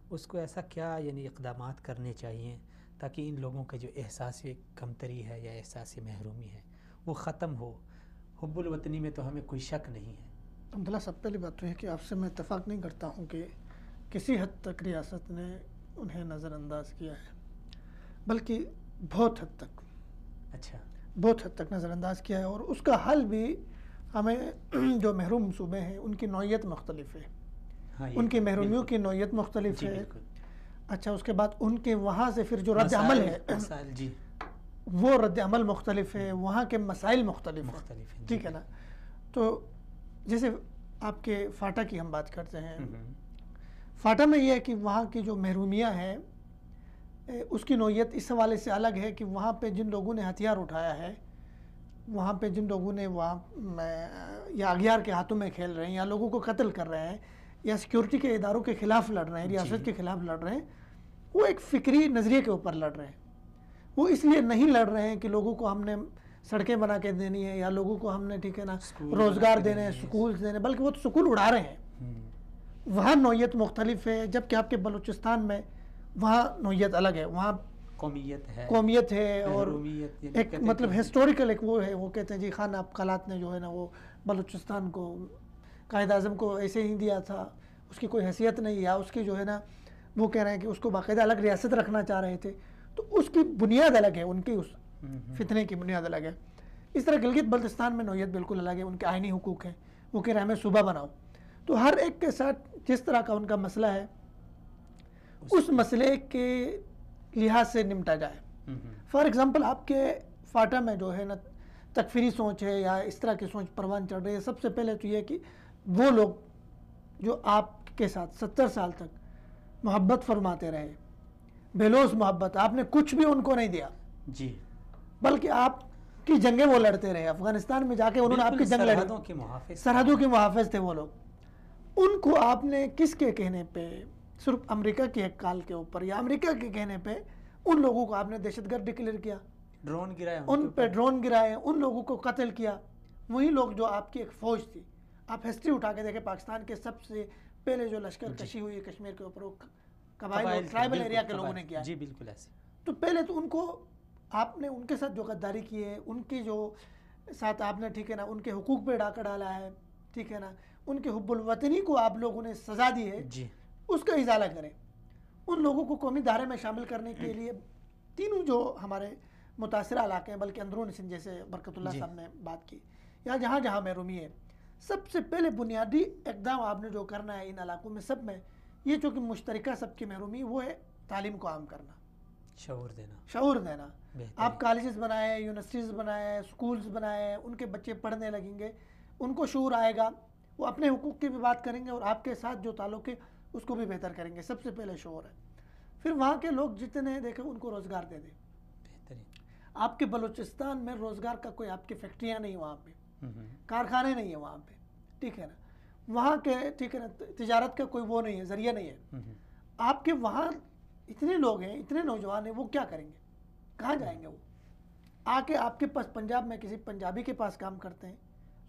اس کو ایسا کیا یعنی اقدامات کرنے چاہیے تاکہ ان لوگوں کا جو احساس کمتری ہے یا احساس محرومی ہے وہ ختم ہو؟ حب الوطنی میں تو ہمیں کوئی شک نہیں ہے۔ عبداللہ صاحب، پہلی بات تو ہے کہ آپ سے میں اتفاق نہیں کرتا ہوں کہ کسی حد تک ریاست نے انہیں نظر انداز کیا ہے، بلکہ بہت حد تک، اچھا، بہت حد تک نظر انداز کیا ہے، اور اس کا حل بھی ہمیں جو محروم صوبے ہیں ان کی نوعیت مختلف ہے، ان کی محرومیوں کی نوعیت مختلف ہے۔ اچھا، اس کے بعد ان کے وہاں سے پھر جو رد عمل ہے جی وہ رد عمل مختلف ہے، وہاں کے مسائل مختلف ہیں، ٹھیک ہے نا؟ تو جیسے آپ کے فاٹا کی ہم بات کرتے ہیں، فاٹا میں یہ ہے کہ وہاں کی جو محرومیاں ہیں اس کی نوعیت اس حوالے سے الگ ہے کہ وہاں پہ جن لوگوں نے ہتھیار اٹھایا ہے، وہاں پہ جن لوگوں نے وہاں یا اغیار کے ہاتھوں میں کھیل رہے ہیں، یا لوگوں کو قتل کر رہے ہیں، یا سیکیورٹی کے اداروں کے خلاف لڑ رہے ہیں، ریاست کے خلاف لڑ رہے ہیں، وہ ایک فکری نظریے کے اوپر لڑ رہے ہیں۔ وہ اس لیے نہیں لڑ رہے ہیں کہ لوگوں کو ہم نے سڑکیں بنا کے دینی ہے یا لوگوں کو ہم نے ٹھیک ہے نا روزگار دینے ہیں، سکولز دینے، بلکہ وہ تو سکول اڑا رہے ہیں. وہاں نوعیت مختلف ہے، جبکہ آپ کے بلوچستان میں وہاں نوعیت الگ ہے، وہاں قومیت ہے اور ایک مطلب ہسٹوریکل ایک وہ ہے. وہ کہتے ہیں جی خان قلات نے جو ہے نا وہ بلوچستان کو قائد اعظم کو ایسے ہی دیا تھا، اس کی کوئی حیثیت نہیں، یا اس کی جو ہے نا وہ کہہ رہے ہیں کہ اس کو باقاعدہ الگ ریاست رکھنا چاہ رہے تھے، تو اس کی بنیاد الگ ہے، ان کی اس فتنے کی بنیاد الگ ہے. اس طرح گلگت بلتستان میں نوعیت بالکل الگ ہے، ان کے آئینی حقوق ہیں، وہ کہہ رہے ہیں ہمیں صوبہ بناؤ. تو ہر ایک کے ساتھ جس طرح کا ان کا مسئلہ ہے اس مسئلے کے لحاظ سے نمٹا جائے. فار ایگزامپل آپ کے فاٹا میں جو ہے نا تکفیری سوچ ہے یا اس طرح کی سوچ پروان چڑھ رہی ہے. سب سے پہلے تو یہ کہ وہ لوگ جو آپ کے ساتھ 70 سال تک محبت فرماتے رہے، بےلوث محبت، آپ نے کچھ بھی ان کو نہیں دیا جی، بلکہ آپ کی جنگیں وہ لڑتے رہے. افغانستان میں جا کے انہوں نے آپ کی جنگ لڑی، سرحدوں کے محافظ تھے وہ لوگ. ان کو آپ نے کس کے کہنے پہ، صرف امریکہ کی ایک کال کے اوپر یا امریکہ کے کہنے پہ ان لوگوں کو آپ نے دہشت گرد ڈکلیئر کیا، ڈرون گرائے، ان پہ ڈرون گرائے، ان لوگوں کو قتل کیا. وہی لوگ جو آپ کی ایک فوج تھی، آپ ہسٹری اٹھا کے دیکھیں پاکستان کے سب سے پہلے جو لشکر کشی ہوئی کشمیر کے اوپر وہ قبائل اور ٹرائبل ایریا کے لوگوں نے کیا جی بالکل ایسے. تو پہلے تو ان کو آپ نے ان کے ساتھ جو غداری کی ہے، ان کی جو ساتھ آپ نے ٹھیک ہے نا ان کے حقوق پہ ڈاکہ ڈالا ہے، ٹھیک ہے نا ان کے حب الوطنی کو آپ لوگوں نے سزا دی ہے جی، اس کا ازالہ کریں. ان لوگوں کو قومی دھارے میں شامل کرنے کے لیے تینوں جو ہمارے متاثرہ علاقے ہیں، بلکہ اندرون سندھ جیسے برکت اللہ صاحب نے بات کی، یا جہاں جہاں محرومی ہے، سب سے پہلے بنیادی اقدام آپ نے جو کرنا ہے ان علاقوں میں سب میں، یہ چونکہ مشترکہ سب کی محرومی وہ ہے تعلیم کو عام کرنا، شعور دینا. آپ کالجز بنائیں، یونیورسٹیز بنائیں، سکولز بنائیں، ان کے بچے پڑھنے لگیں گے، ان کو شعور آئے گا، وہ اپنے حقوق کی بھی بات کریں گے اور آپ کے ساتھ جو تعلق ہے اس کو بھی بہتر کریں گے. سب سے پہلے شعور ہے. پھر وہاں کے لوگ جتنے دیکھیں ان کو روزگار دے دیں. آپ کے بلوچستان میں روزگار کا کوئی آپ کی فیکٹریاں نہیں، وہاں پہ کارخانے نہیں ہیں وہاں پہ، ٹھیک ہے نا، وہاں کے ٹھیک ہے نا تجارت کا کوئی وہ نہیں ہے، ذریعہ نہیں ہے. آپ کے وہاں اتنے لوگ ہیں، اتنے نوجوان ہیں، وہ کیا کریں گے، کہاں جائیں گے؟ وہ آ کے آپ کے پاس پنجاب میں کسی پنجابی کے پاس کام کرتے ہیں،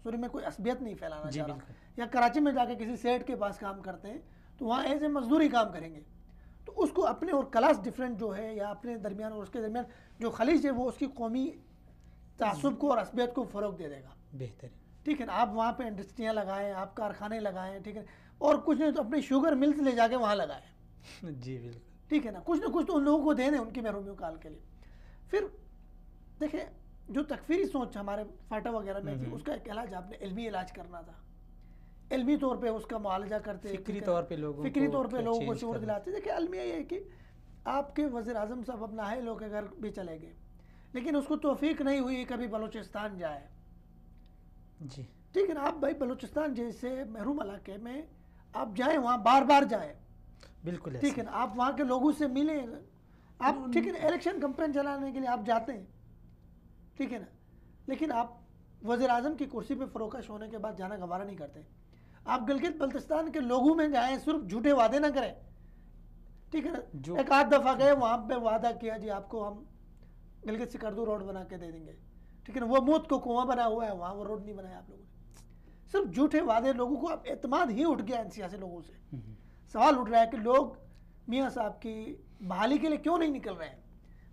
سوری میں کوئی عصبیت نہیں پھیلانا چاہ رہا، یا کراچی میں جا کے کسی سیٹ کے پاس کام کرتے ہیں تو وہاں ایسے مزدوری کام کریں گے. تو اس کو اپنے اور کلاس ڈیفرنٹ جو ہے یا اپنے درمیان اور اس کے درمیان جو خلیج ہے وہ اس کی قومی تعصب کو اور عصبیت کو فروغ دے دے گا. بہتر، ٹھیک ہے نا. آپ وہاں پہ انڈسٹریاں لگائیں، آپ کارخانے لگائیں، ٹھیک ہے، اور کچھ نہیں تو اپنی شوگر ملز لے جا کے وہاں لگائیں. جی بالکل، ٹھیک ہے نا. کچھ نہ کچھ تو ان لوگوں کو دیں ان کی محرومیوں کا حل کے لیے. پھر دیکھیں جو تکفیری سوچ ہمارے فاٹا وغیرہ میں تھی، اس کا ایک علاج آپ نے علمی علاج کرنا تھا، علمی طور پہ اس کا معالجہ کرتے، فکری طور پہ لوگوں کو شعور دلاتے. دیکھیں المیہ یہ ہے کہ آپ کے وزیر اعظم صاحب اب نااہل ہو کے گھر بھی چلے گئے، لیکن اس کو توفیق نہیں ہوئی کبھی بلوچستان جائے. جی ٹھیک ہے نا. آپ بھائی بلوچستان جیسے محروم علاقے میں آپ جائیں، وہاں بار بار جائیں، بالکل ٹھیک ہے نا. آپ وہاں کے لوگوں سے ملیں، آپ ٹھیک ہے نا الیکشن کمپین چلانے کے لیے آپ جاتے ہیں، ٹھیک ہے نا، لیکن آپ وزیر اعظم کی کرسی پہ فروکش ہونے کے بعد جانا گوارا نہیں کرتے. آپ گلگت بلتستان کے لوگوں میں جائیں، صرف جھوٹے وعدے نہ کریں، ٹھیک ہے نا. ایک آدھ دفعہ گئے وہاں پہ وعدہ کیا جی آپ کو ہم گلگت سکردو روڈ بنا کے دے دیں گے، ٹھیک ہے نا. وہ موت کو کنواں بنا ہوا ہے، وہاں وہ روڈ نہیں بنایا آپ لوگوں نے. صرف جھوٹے وعدے، لوگوں کو اب اعتماد ہی اٹھ گیا ان سیاسی لوگوں سے. سوال اٹھ رہا ہے کہ لوگ میاں صاحب کی بحالی کے لیے کیوں نہیں نکل رہے ہیں.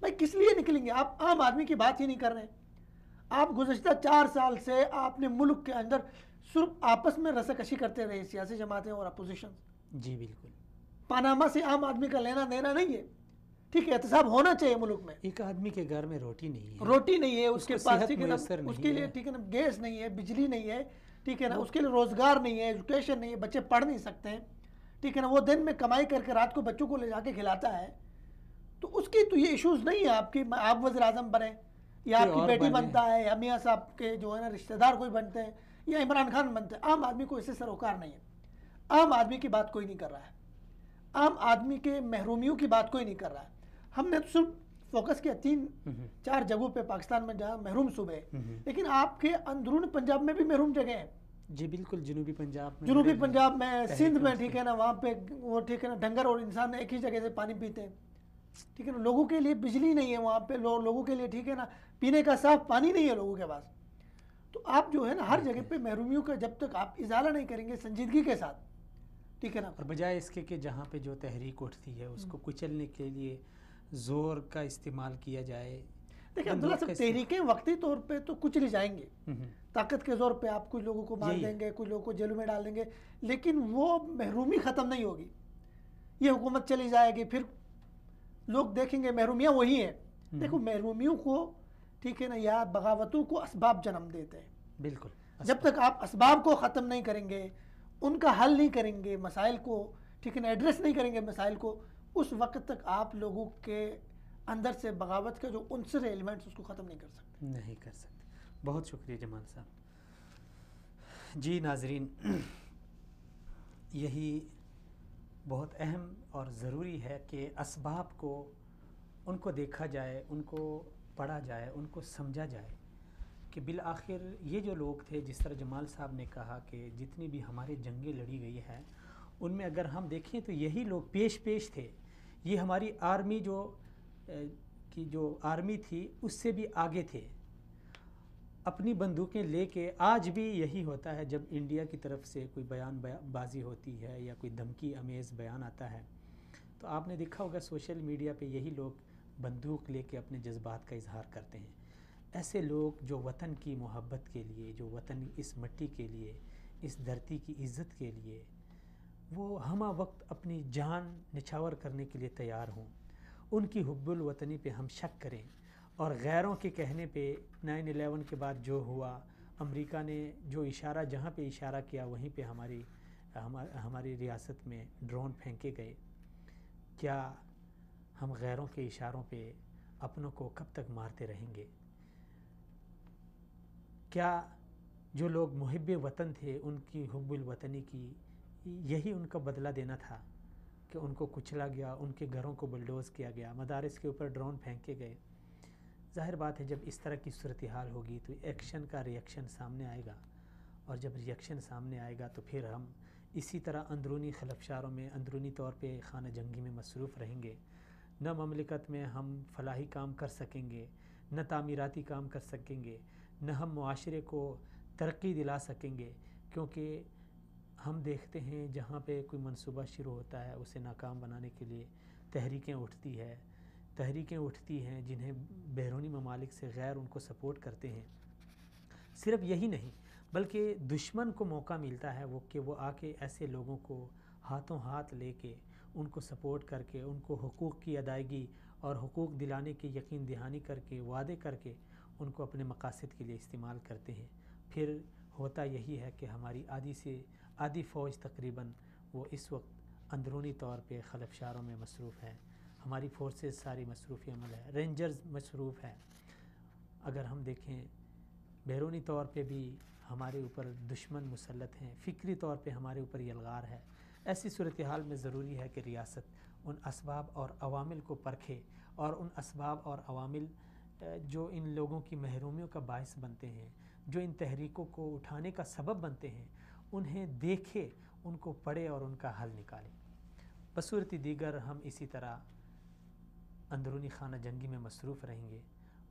بھائی کس لیے نکلیں گے؟ آپ عام آدمی کی بات ہی نہیں کر رہے ہیں. آپ گزشتہ 4 سال سے آپ نے ملک کے اندر صرف آپس میں رسہ کشی کرتے رہے، سیاسی جماعتیں اور اپوزیشن. جی بالکل. پاناما سے عام آدمی کا لینا دینا نہیں ہے، ٹھیک ہے. احتساب ہونا چاہیے ملک میں. ایک آدمی کے گھر میں روٹی نہیں ہے، اس کے پاس ٹھیک ہے نا اس کے لیے ٹھیک ہے نا گیس نہیں ہے، بجلی نہیں ہے، ٹھیک ہے نا، اس کے لیے روزگار نہیں ہے، ایجوکیشن نہیں ہے، بچے پڑھ نہیں سکتے ہیں، ٹھیک ہے نا. وہ دن میں کمائی کر کے رات کو بچوں کو لے جا کے کھلاتا ہے. تو اس کی تو یہ ایشوز نہیں ہے آپ کی. آپ وزیر اعظم بنے یا آپ کی بیٹی بنتا ہے یا میاں صاحب کے جو ہے نا رشتہ دار کوئی بنتے ہیں یا عمران خان بنتے ہیں، عام آدمی کو اس سے سروکار نہیں ہے. عام آدمی کی بات کوئی نہیں کر رہا ہے، عام آدمی کے محرومیوں کی بات کوئی نہیں کر رہا ہے. ہم نے صرف فوکس کیا 3-4 جگہوں پہ پاکستان میں جہاں محروم صوبے ہیں، لیکن آپ کے اندرون پنجاب میں بھی محروم جگہ ہیں. جی بالکل. جنوبی پنجاب میں، سندھ میں، ٹھیک ہے نا، وہاں پہ وہ ٹھیک ہے نا ڈنگر اور انسان ایک ہی جگہ سے پانی پیتے ہیں، ٹھیک ہے نا. لوگوں کے لیے بجلی نہیں ہے وہاں پہ، لوگوں کے لیے ٹھیک ہے نا پینے کا صاف پانی نہیں ہے لوگوں کے پاس. تو آپ جو ہے نا ہر جگہ پہ محرومیوں کا جب تک آپ ازالہ نہیں کریں گے سنجیدگی کے ساتھ، ٹھیک ہے نا، اور بجائے اس کے کہ جہاں پہ جو تحریک اٹھتی ہے اس کو کچلنے کے لیے زور کا استعمال کیا جائے. دیکھیں عبداللہ صاحب، تحریکیں وقتی طور پہ تو کچلی جائیں گے، طاقت کے زور پہ آپ کچھ لوگوں کو مار دیں گے، کچھ لوگوں کو جیلوں میں ڈال دیں گے، لیکن وہ محرومی ختم نہیں ہوگی. یہ حکومت چلی جائے گی، پھر لوگ دیکھیں گے محرومیاں وہی ہیں. دیکھو محرومیوں کو، ٹھیک ہے نا، یا بغاوتوں کو اسباب جنم دیتے ہیں. بالکل. جب تک آپ اسباب کو ختم نہیں کریں گے، ان کا حل نہیں کریں گے، مسائل کو، ٹھیک ہے نا، ایڈریس نہیں کریں گے مسائل کو، اس وقت تک آپ لوگوں کے اندر سے بغاوت کا جو عنصر ہے، ایلیمنٹس، اس کو ختم نہیں کر سکتے. نہیں کر سکتے. بہت شکریہ جمال صاحب. جی ناظرین، یہی بہت اہم اور ضروری ہے کہ اسباب کو ان کو دیکھا جائے، ان کو پڑھا جائے، ان کو سمجھا جائے کہ بالآخر یہ جو لوگ تھے، جس طرح جمال صاحب نے کہا کہ جتنی بھی ہمارے جنگیں لڑی گئی ہیں ان میں اگر ہم دیکھیں تو یہی لوگ پیش تھے. یہ ہماری آرمی جو آرمی تھی اس سے بھی آگے تھے، اپنی بندوقیں لے کے. آج بھی یہی ہوتا ہے جب انڈیا کی طرف سے کوئی بیان بازی ہوتی ہے یا کوئی دھمکی امیز بیان آتا ہے تو آپ نے دیکھا ہوگا سوشل میڈیا پہ یہی لوگ بندوق لے کے اپنے جذبات کا اظہار کرتے ہیں. ایسے لوگ جو وطن کی محبت کے لیے، جو وطن اس مٹی کے لیے، اس دھرتی کی عزت کے لیے وہ ہمہ وقت اپنی جان نچھاور کرنے کے لیے تیار ہوں، ان کی حب الوطنی پہ ہم شک کریں. اور غیروں کے کہنے پہ 9/11 کے بعد جو ہوا، امریکہ نے جو اشارہ، جہاں پہ اشارہ کیا وہیں پہ ہماری ریاست میں ڈرون پھینکے گئے. کیا ہم غیروں کے اشاروں پہ اپنوں کو کب تک مارتے رہیں گے؟ کیا جو لوگ محب وطن تھے ان کی حب الوطنی کی یہی ان کا بدلہ دینا تھا کہ ان کو کچلا گیا، ان کے گھروں کو بلڈوز کیا گیا، مدارس کے اوپر ڈرون پھینکے گئے؟ ظاہر بات ہے جب اس طرح کی صورتحال ہوگی تو ایکشن کا ریئیکشن سامنے آئے گا، اور جب ریئیکشن سامنے آئے گا تو پھر ہم اسی طرح اندرونی خلفشاروں میں، اندرونی طور پہ خانہ جنگی میں مصروف رہیں گے. نہ مملکت میں ہم فلاحی کام کر سکیں گے، نہ تعمیراتی کام کر سکیں گے، نہ ہم معاشرے کو ترقی دلا سکیں گے، کیونکہ ہم دیکھتے ہیں جہاں پہ کوئی منصوبہ شروع ہوتا ہے اسے ناکام بنانے کے لیے تحریکیں اٹھتی ہیں جنہیں بیرونی ممالک سے غیر ان کو سپورٹ کرتے ہیں. صرف یہی نہیں بلکہ دشمن کو موقع ملتا ہے کہ وہ آ کے ایسے لوگوں کو ہاتھوں ہاتھ لے کے ان کو سپورٹ کر کے ان کو حقوق کی ادائیگی اور حقوق دلانے کی یقین دہانی کر کے، وعدے کر کے ان کو اپنے مقاصد کے لیے استعمال کرتے ہیں. پھر ہوتا یہی ہے کہ ہماری آدھی فوج تقریباً وہ اس وقت اندرونی طور پہ خلفشاروں میں مصروف ہے. ہماری فورسز ساری مصروفی عمل ہے، رینجرز مصروف ہے. اگر ہم دیکھیں بیرونی طور پہ بھی ہمارے اوپر دشمن مسلط ہیں، فکری طور پہ ہمارے اوپر یلغار ہے. ایسی صورتحال میں ضروری ہے کہ ریاست ان اسباب اور عوامل کو پرکھے، اور ان اسباب اور عوامل جو ان لوگوں کی محرومیوں کا باعث بنتے ہیں، جو ان تحریکوں کو اٹھانے کا سبب بنتے ہیں، انہیں دیکھے، ان کو پڑھے اور ان کا حل نکالے. بصورت دیگر ہم اسی طرح اندرونی خانہ جنگی میں مصروف رہیں گے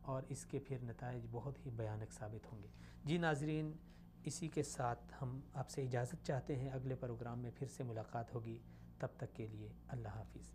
اور اس کے پھر نتائج بہت ہی بھیانک ثابت ہوں گے. جی ناظرین، اسی کے ساتھ ہم آپ سے اجازت چاہتے ہیں، اگلے پروگرام میں پھر سے ملاقات ہوگی. تب تک کے لیے اللہ حافظ.